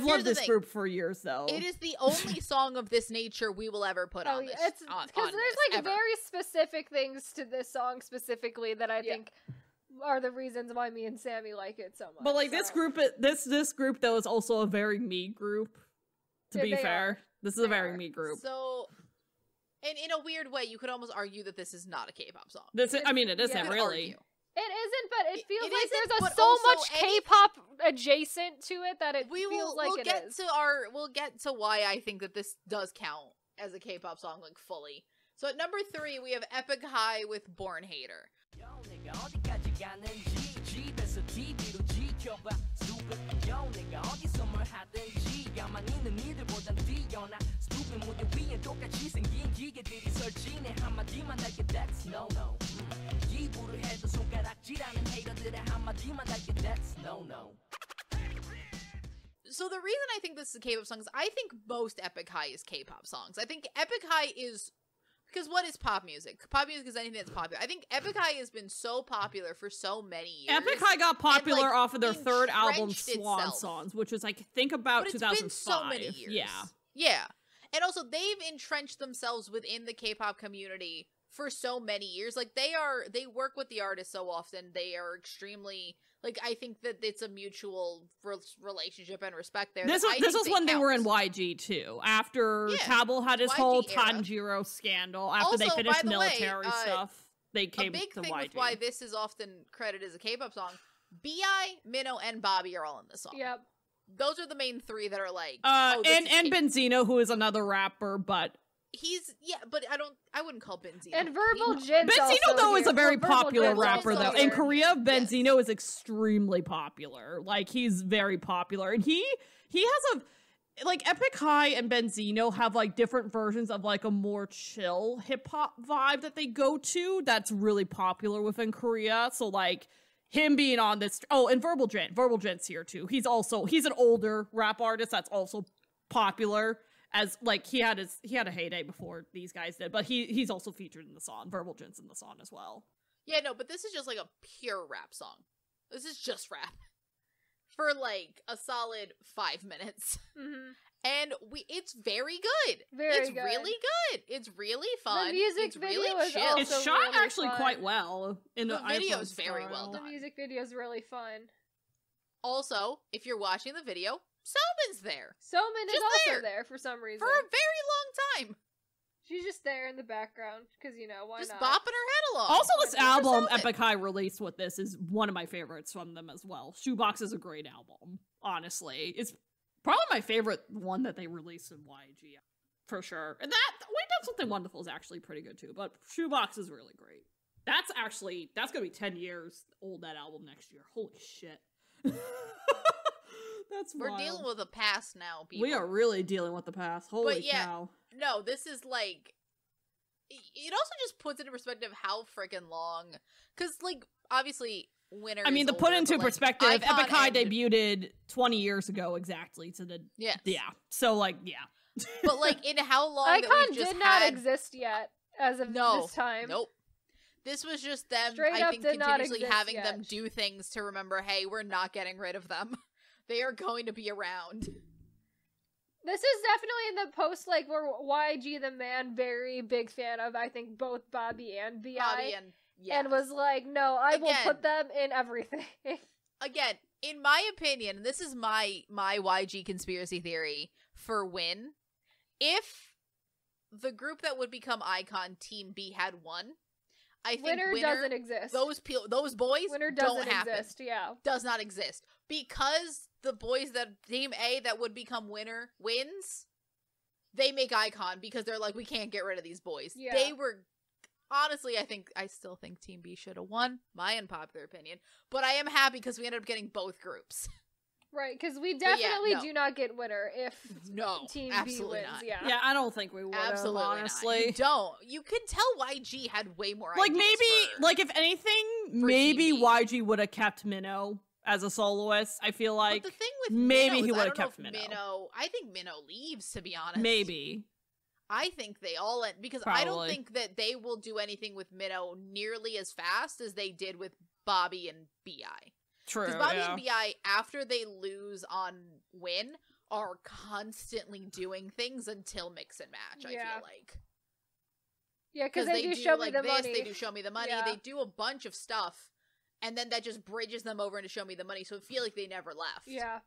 loved this group for years, though. It is the only song of this nature we will ever put on this. Because there's like very specific things to this song specifically that I think are the reasons why me and Sammy like it so much. But like this group though is also a very me group. To be fair, this is a very me group. So. And in a weird way, you could almost argue that this is not a K-pop song. It isn't really. It isn't, but it feels like there's so much K-pop adjacent to it that it feels like it is. We'll get to why I think that this does count as a K-pop song, like, fully. So at number 3, we have Epic High with Born Hater. So the reason I think this is a K-pop song is I think most Epic High is K-pop songs. I think Epic High is... Because what is pop music? Pop music is anything that's popular. I think Epic High has been so popular for so many years. Epic High got popular off of their third album, Swan Songs, which was, I think, about 2005. It's been so many years. Yeah. And also, they've entrenched themselves within the K-pop community for so many years. Like, they work with the artists so often. They are extremely... Like, I think that it's a mutual relationship and respect there. This was when they were in YG, too. After Tabel had his YG whole Tanjiro scandal, after they finished military stuff, they came to YG. A big thing with why this is often credited as a K-pop song, B.I., Minho, and Bobby are all in this song. Yep. Those are the main 3 that are like... and Benzino, who is another rapper, but... but I wouldn't call Benzino. And Verbal Jin's Benzino, though, is a very popular rapper, though. In Korea, Benzino is extremely popular. Like, he's very popular. And he has like Epic High and Benzino have like different versions of like a more chill hip-hop vibe that they go to that's really popular within Korea. So like him being on this, and Verbal Gent's here too. He's an older rap artist that's also popular, as like he had a heyday before these guys did, but he's also featured in the song. Verbal Gent's in the song as well. Yeah, no, but this is just like a pure rap song. This is just rap for like a solid 5 minutes. Mm-hmm. And it's very good. It's good. Really good. It's really fun. The music it's video really is chill. also It's shot really actually fun. quite well. In The the video's iPhone very style. well The done. music video is really fun. Also, if you're watching the video, Selman's there Soman is Just also there. there for some reason. for a very long time, She's just there in the background because why just not? bopping her head along. Also, this Why not? album Selman. Epic High released with this is one of my favorites from them as well. Shoebox is a great album, honestly. It's probably my favorite one that they released in YG, for sure. And that Wait, That's Something Wonderful is actually pretty good too, but Shoebox is really great. That's gonna be 10 years old, that album, next year. Holy shit. That's We're wild. dealing with the past now, people. We are really dealing with the past. Holy But yeah, cow. No, this is like, it also just puts into perspective how freaking long, because like obviously Winner. I mean, is to put older, into but, like, perspective, Icon Epic High and- debuted 20 years ago exactly to the Yes. yeah. So like yeah. But like in how long that Icon we've just did not had... exist yet as of No, this time. Nope. This was just them, Straight I up think, did not continuously exist having yet. them do things to remember, hey, we're not getting rid of them. They are going to be around. This is definitely in the post like where YG the Man very big fan of, I think, both Bobby and BI. Bobby and, yeah. And was like, no, I will Again. put them in everything. Again, in my opinion, and this is my YG conspiracy theory for Win, if the group that would become Icon Team B had won, I think Winner doesn't exist. those boys Winner don't doesn't happen. exist, yeah. Does not exist. Because the boys that Team A that would become Winner wins, they make Icon because they're like, we can't get rid of these boys. Yeah. They were, honestly, I still think Team B should have won, my unpopular opinion, but I am happy because we ended up getting both groups. Right, because we But yeah, definitely no. do not get Winner if No, Team B absolutely wins, not. yeah. Yeah, I don't think we would have, Absolutely honestly. not. You don't. You can tell YG had way more Like ideas maybe for- like if anything, maybe TV. YG would have kept Minnow as a soloist. I feel like but the thing with maybe Minnow he is I would've don't know kept if Minnow. I think Minnow leaves, to be honest. maybe. I think they all end because I don't Probably. think that they will do anything with Minnow nearly as fast as they did with Bobby and BI. True. Because Bobby yeah. and BI, after they lose on Win, are constantly doing things until mix and match. I Yeah. feel like Yeah, because they do show me like the this, money. they do show me the money, Yeah. they do a bunch of stuff, and then that just bridges them over into show me the money. So I feel like they never left. Yeah.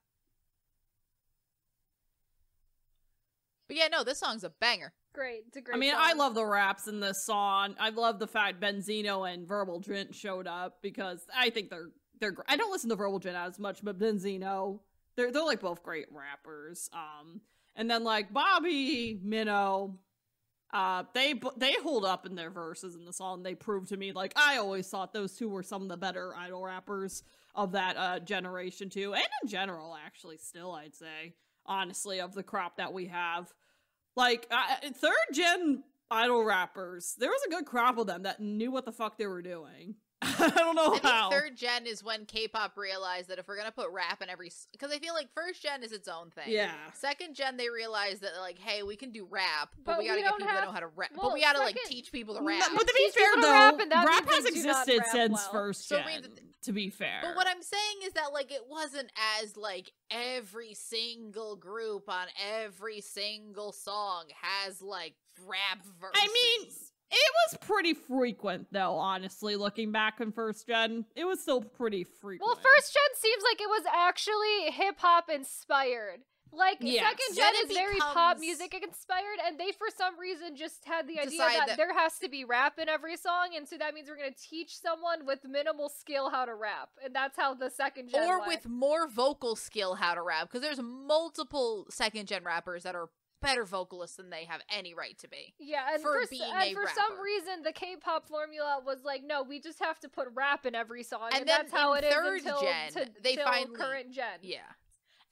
But yeah, no, this song's a banger. Great. It's a great I mean, song. I love the raps in this song. I love the fact Benzino and Verbal Gent showed up because I think they're great. I don't listen to Verbal Gent as much, but Benzino, they're like both great rappers. And then like Bobby, Minnow, they hold up in their verses in the song. They prove to me, like, I always thought those two were some of the better idol rappers of that generation too, and in general, actually, still I'd say, honestly, of the crop that we have. Like, third gen idol rappers, there was a good crop of them that knew what the fuck they were doing. I don't know I how. think third gen is when K-pop realized that if we're gonna put rap in every, because I feel like first gen is its own thing. Yeah. Second gen, they realized that like, hey, we can do rap, But but we gotta we get don't people that have- know how to rap. well, But we gotta like second- teach people to No, rap. but to be Teach fair people to though, rap, and that rap means has they do not existed rap since well. first So gen, it means- to be fair. But what I'm saying is that like it wasn't as like every single group on every single song has like rap verses. I mean, it was pretty frequent, though, honestly, looking back on first gen. It was still pretty frequent. Well, first gen seems like it was actually hip hop inspired. Like Yes. second Then gen it is very pop becomes- music inspired, and they for some reason just had the idea Decide that that- there has to be rap in every song, and so that means we're gonna teach someone with minimal skill how to rap, and that's how the second gen or went. with more vocal skill how to rap, because there's multiple second gen rappers that are better vocalists than they have any right to be. Yeah, and for for, being and a for some rapper. reason, the K-pop formula was like, no, we just have to put rap in every song, And and then that's how in it is third until gen, till they finally- current gen. Yeah.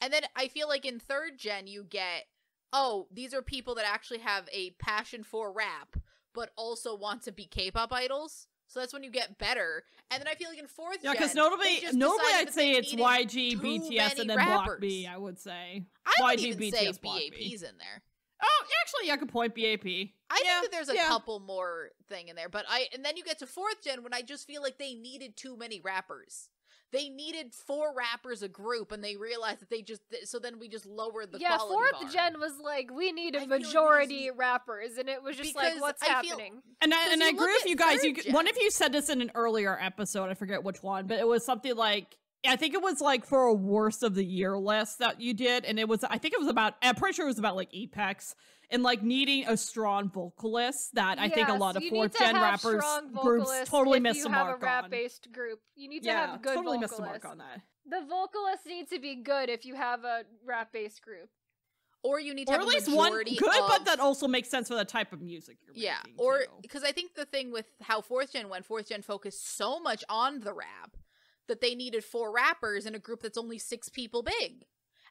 And then I feel like in third gen you get, oh, these are people that actually have a passion for rap, but also want to be K-pop idols. So that's when you get better. And then I feel like in fourth gen, because notably I'd say it's YG, BTS, and then Block B, I would say. I would YG, even BTS, say Block BAP's B. in there. Oh, actually, yeah, good point, BAP. I think that there's a couple more thing in there, but and then you get to fourth gen when I just feel like they needed too many rappers. They needed 4 rappers a group, and they realized that so then we just lowered the quality fourth bar. gen was like, we need a majority rappers, and it was just like, what's happening? And I agree with you guys. One of you said this in an earlier episode, I forget which one, but it was something like, I think it was like for a worst of the year list that you did, and I'm pretty sure it was about like Apex, and like needing a strong vocalist that I think a lot of fourth gen rappers groups totally missed the mark on. If you have a rap-based group, you need to have good totally vocalists. Missed the mark on that. The vocalists need to be good if you have a rap-based group. Or you need to have at least one good, but that also makes sense for the type of music you're making. Or because I think the thing with how fourth gen focused so much on the rap that they needed 4 rappers in a group that's only 6 people big,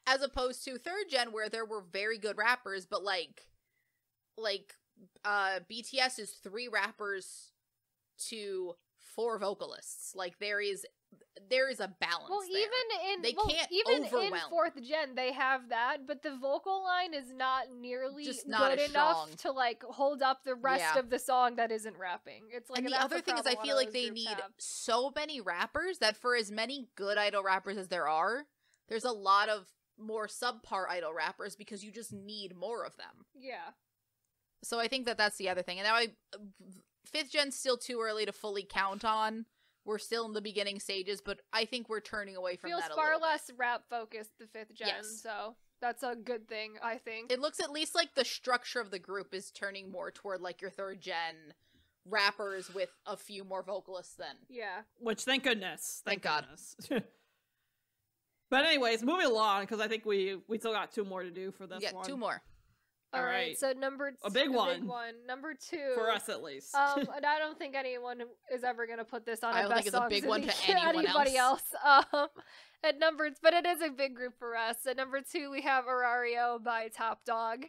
as opposed to third gen where there were very good rappers, but like BTS is 3 rappers to 4 vocalists. Like there is a balance. Well, there. In fourth gen they have that, but the vocal line is not nearly not good enough to like hold up the rest of the song that isn't rapping. It's like, and the other thing is, I feel like they need so many rappers that for as many good idol rappers as there are, there's a lot of more subpar idol rappers because you just need more of them. Yeah. So I think that's the other thing. And now fifth gen's still too early to fully count on. We're still in the beginning stages, but I think we're turning away from that a little bit. Feels far less rap focused, the fifth gen, so that's a good thing, I think. It looks at least like the structure of the group is turning more toward like your third gen rappers with a few more vocalists then. Yeah. Which, thank goodness. Thank God. But anyways, moving along, because I think we still got 2 more to do for this one. 2 more. All right, so a big one. Number 2 for us at least. And I don't think anyone is ever gonna put this on. I don't think it's a big one to anybody else. But it is a big group for us. At number 2, we have Arario by Top Dog.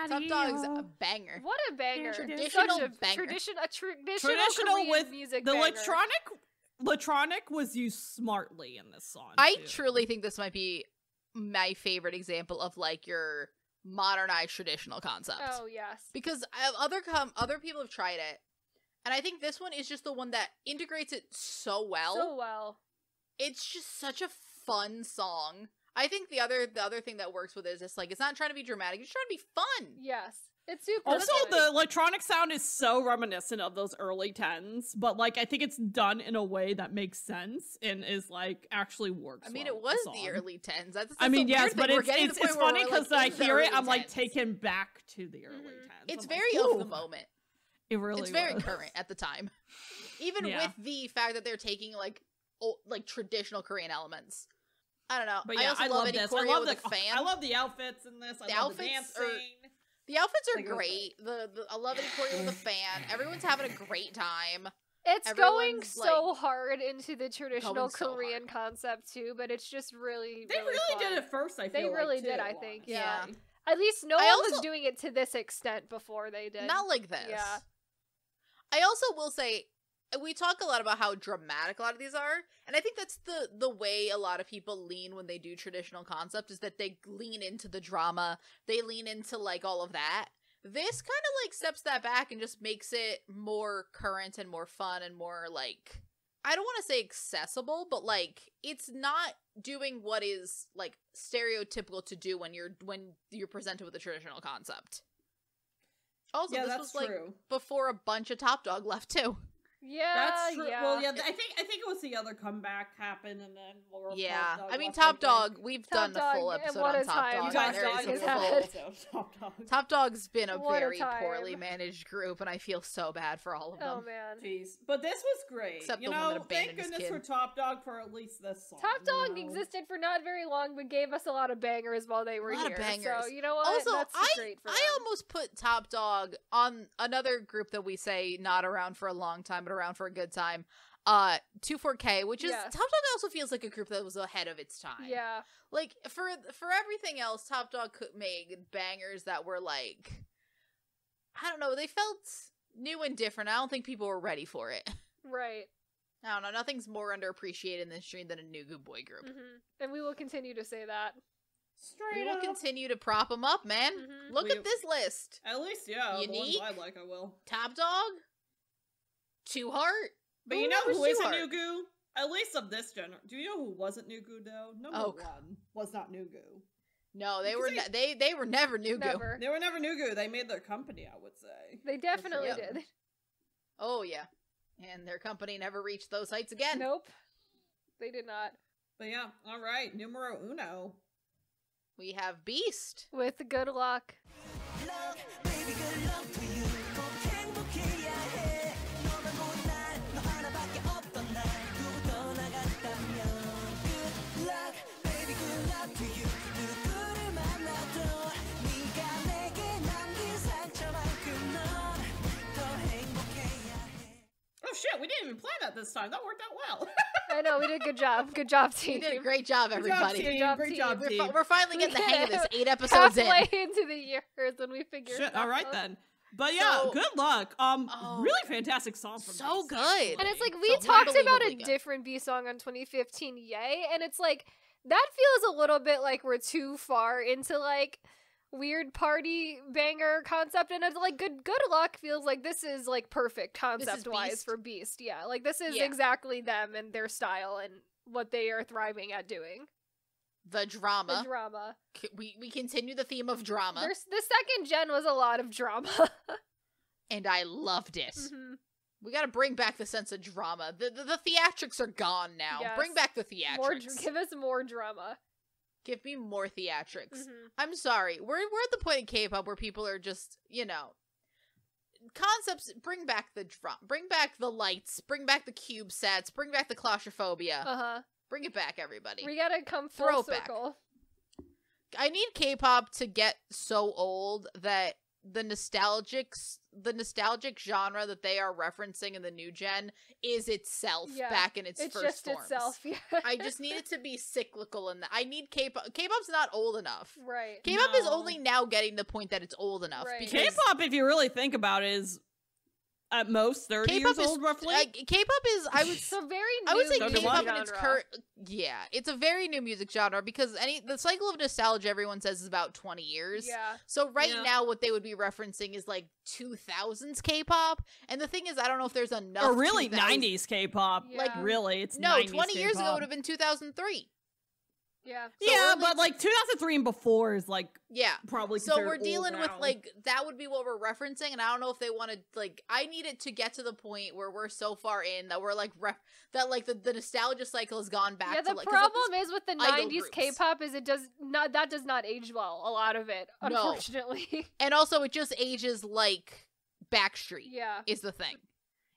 Top Dog's a banger. What a banger! Traditional banger. Traditional with music. The banger. electronic was used smartly in this song. I truly think this might be my favorite example of like your modernized traditional concept. Oh yes, because other people have tried it, and I think this one is just the one that integrates it so well. So well. It's just such a fun song. I think the other thing that works with it is just like it's not trying to be dramatic; it's trying to be fun. Yes, it's super. Also, fun. the electronic sound is so reminiscent of those early 10s, but like I think it's done in a way that makes sense and is like actually works. I mean, well it was with the early 10s. That's yes, but it's funny because I hear it, I'm like taken back to the early 10s. It's I'm very like, of the moment. It really It's very current at the time, even with the fact that they're taking like traditional Korean elements. I don't know. But yeah, I love this. I love the fan. I love the outfits in this. I love the dancing. The outfits are great. I love any choreo with a fan. Everyone's having a great time. It's going so hard into the traditional Korean concept too, but it's just really they really fun. did it first. I feel they really like, did. too, I think. Yeah. Yeah. At least no one was doing it to this extent before they did. Not like this. Yeah. I also will say, we talk a lot about how dramatic a lot of these are, and I think that's the way a lot of people lean when they do traditional concept, is that they lean into the drama, they lean into like all of that. This kind of like steps that back and just makes it more current and more fun and more like, I don't want to say accessible, but like it's not doing what is like stereotypical to do when you're presented with a traditional concept. Also, this was like before a bunch of Top Dog left too. Yeah, That's true. yeah. Well, yeah, I think it was the other comeback happened, and then Laura Yeah, Top Dog I mean left, Top I think. Dog. We've Top done a full Dog, and episode what on a Top time Dog. You guys Top There Dog is done a has a had. full full- episode of Top Dog. Top Dog's been a What a very time. poorly managed group, and I feel so bad for all of them. Oh man. Jeez. But this was great. Except you the one that know, thank abandoned his goodness for kid. Top Dog for at least this song. Top Dog you know? existed for not very long, but gave us a lot of bangers while they were A lot of here. bangers. So you know what? Also, That's great for I them. almost put Top Dog on another group that we say not around for a long time, but around for a good time. 24K, which is Yes. Top Dog also feels like a group that was ahead of its time. Yeah. Like for everything else, Top Dog could make bangers that were like, I don't know, they felt new and different. I don't think people were ready for it. Right. I don't know, nothing's more underappreciated in this industry than a new good boy group. And we will continue to say that. We Straight will up. continue to prop them up, man. Mhm. Look We- at this list. At least, yeah. Unique? The ones I like, I will. Top Dog, Two Heart. But Who you know who remembers isn't Stewart? Nugu? At least of this genre. Do you know who wasn't Nugu though? Number Oh, one was not Nugu. No, they Because were they were never new goo. Never. They were never Nugu. They made their company, I would say. They definitely Yep. did. Oh yeah, and their company never reached those heights again. Nope. They did not. But yeah, all right, numero uno. We have Beast. With good luck. Love, baby, good luck to you. 꼭 행복해야 해. 너만 보는 날, 너 하나밖에 없던 날, 누구 떠나갔다면. Good luck, baby, good luck to you. 누구를 만나도 네가 내게 남긴 상처만큼 넌더 행복해야 해. Oh shit, we didn't even plan that this time. That worked out well. I know, we did a good job. Good job, You team. did a great job, Good job, everybody. team. job, Great team. job, team. We're finally getting the hang of this. 8 episodes Halfway in. into the year is when we figured Shit, it all right out. then. But yeah, So- good luck. Oh. Really fantastic song from So Beast, good. actually. And it's like, we So talked about a unbelievably good. different B song on 2015, Yay, and it's like, that feels a little bit like we're too far into like weird party banger concept, and it's like good luck feels like this is like perfect concept wise Beast. for Beast. Yeah, like this is Yeah. exactly them and their style and what they are thriving at doing. The drama. The drama. We continue the theme of drama, The second gen was a lot of drama. and I loved it. Mhm. We got to bring back the sense of drama. The theatrics are gone now. Yes. Bring back the theatrics. More, give us more drama. Give me more theatrics. Mhm. I'm sorry. We're at the point in K-pop where people are just, concepts. Bring back the drum. Bring back the lights. Bring back the cube sets. Bring back the claustrophobia. Uh-huh. Bring it back, everybody. We gotta come full Throw it back. circle. I need K-pop to get so old that the nostalgic genre that they are referencing in the new gen is itself Yeah, back in its It's first just forms. itself. Yeah. I just need it to be cyclical, and I need K-pop. K-pop's not old enough. Right. K-pop is No. only now getting the point that it's old enough. Right. Because K-pop, if you really think about it, is at most 30 K-pop years is old, roughly. K-pop is. I would. It's a very new I would say music K-pop in genre. its current. Yeah, it's a very new music genre because the cycle of nostalgia everyone says is about 20 years. Yeah. So right Yeah. now, what they would be referencing is like 2000s K-pop, and the thing is, I don't know if there's enough. or really 2000s 90s K-pop. Yeah. Like, really, it's No, 90s 20 years ago K-pop. would have been 2003. Yeah. So yeah, early- but like 2003 and before is like Yeah. probably So considered we're old dealing with now. like that would be what we're referencing, and I don't know if they want to like. I need it to get to the point where we're so far in that we're like that like the nostalgia cycle has gone back. Yeah, the to, like, 'cause, like, problem is with the idol 90s groups. K-pop is it does not age well, a lot of it, No. unfortunately. and also it just ages like Backstreet. Yeah. Is the thing.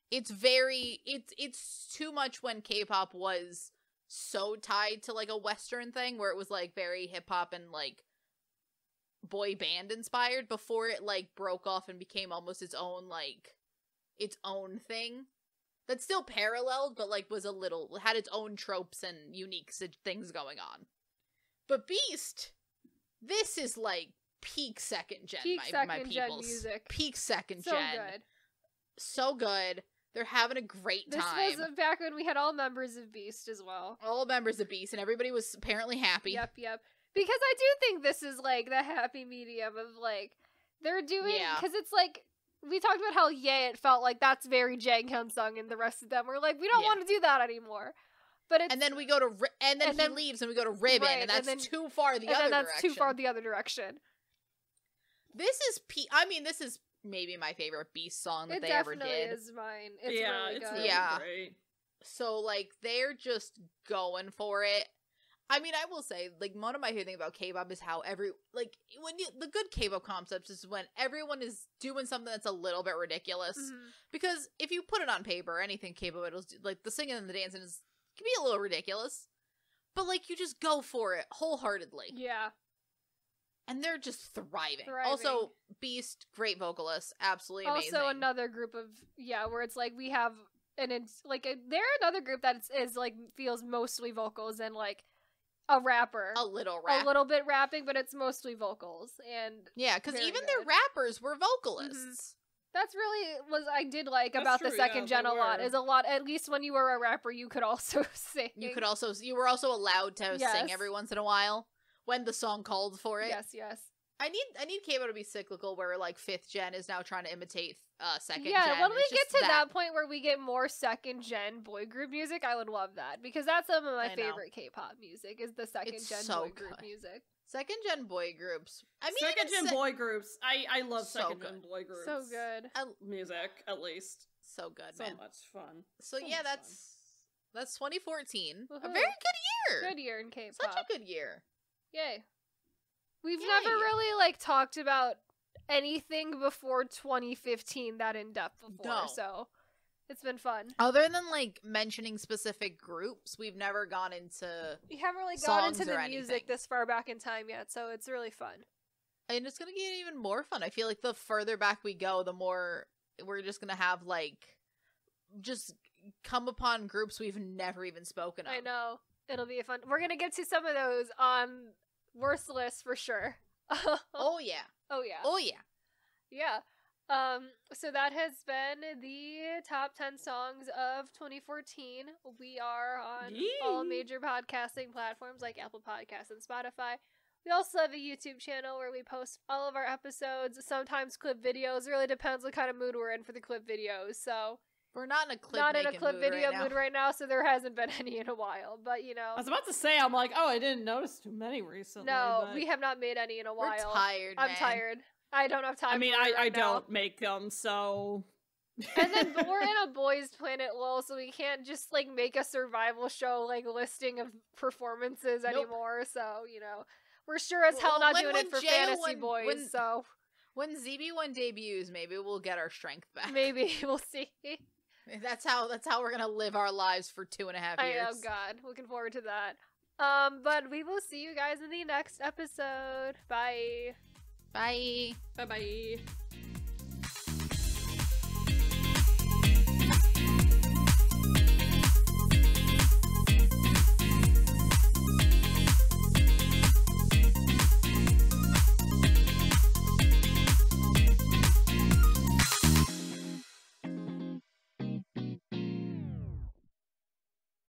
It's very it's too much when K-pop was so tied to like a Western thing where it was like very hip hop and like boy band inspired before it like broke off and became almost its own thing that still paralleled but like was had its own tropes and unique things going on. But Beast, this is like peak second gen, Peak my second gen peoples. music. Peak second So gen. good. So good. They're having a great This time. was back when we had all members of Beast as well. All members of Beast, and everybody was apparently happy. Yep. Because I do think this is like the happy medium of like they're doing Yeah. because it's like we talked about how it felt like that's very Janghyun sung, and the rest of them were like we don't Yeah. want to do that anymore. But it's And then we go to and then and he then- leaves, and we go to Ribbon, right, and that's and then- too far the and other then that's direction. too far the other direction. This is peak. I mean, this is maybe my favorite Beast song that It they ever definitely did. is mine. It's yeah, really it's good. really Yeah. great. So like they're just going for it. I mean, I will say, like, one of my favorite things about K-pop is how the good K-pop concepts is when everyone is doing something that's a little bit ridiculous. Mhm. Because if you put it on paper, anything K-pop idols do, like the singing and the dancing can be a little ridiculous. But like, you just go for it wholeheartedly. Yeah. And they're just thriving. Thriving. Also, Beast, great vocalist, absolutely amazing. Also another group of, where it's like we have, and it's like, they're another group that is like, feels mostly vocals and like, a rapper. A little rap. A little bit rapping, but it's mostly vocals. And yeah, because very even good. their rappers were vocalists. that's really I did like That's about true, the second yeah, gen they a lot. were. Is a lot, at least when you were a rapper, you could also sing. You were also allowed to Yes. sing every once in a while when the song called for it. Yes. I need K-pop to be cyclical, where like 5th gen is now trying to imitate 2nd gen. Yeah, when we It's get just to that point where we get more second gen boy group music, I would love that, because that's some of my I know. favorite K-pop music is the second It's gen so boy group good. music. 2nd gen boy groups. I mean, Second even gen boy groups. I love So second good. gen boy groups. So good. Music, at least. so good, So man. much fun. So so yeah, much that's 2014. A Woohoo. very good year. Good year in K-pop. Such a good year. Yay. We've Yay. never really like talked about anything before 2015 that in depth before, No. so it's been fun. Other than like mentioning specific groups, we've never gone into, We haven't really gotten Songs into or the music anything. this far back in time yet, so it's really fun. and it's gonna get even more fun. I feel like the further back we go, the more we're just gonna have like just come upon groups we've never even spoken of. I know. It'll be fun. We're gonna get to some of those on worst list for sure. Oh yeah. Oh yeah. Oh yeah. Yeah. So that has been the top 10 songs of 2014. We are on all Yee. major podcasting platforms like Apple Podcasts and Spotify. We also have a YouTube channel where we post all of our episodes, sometimes clip videos. It really depends what kind of mood we're in for the clip videos. So We're not in a clip not in a making clip mood video right now. mood right now, so there hasn't been any in a while. But you know, I was about to say, I'm like, oh, I didn't notice too many recently. no, but... we have not made any in a We're while. tired, I'm man. tired. I don't have time. I mean, for it I right now. don't make them, so. And then but we're in a boys planet lol, so we can't just like make a survival show like listing of performances Nope. anymore. So you know, we're sure as hell Well, not when- doing when it for Jail- fantasy when- boys. when- So When ZB1 debuts, maybe we'll get our strength back. maybe we'll see. That's how we're gonna live our lives for 2.5 years. Oh God, looking forward to that. But we will see you guys in the next episode. Bye. Bye. Bye bye.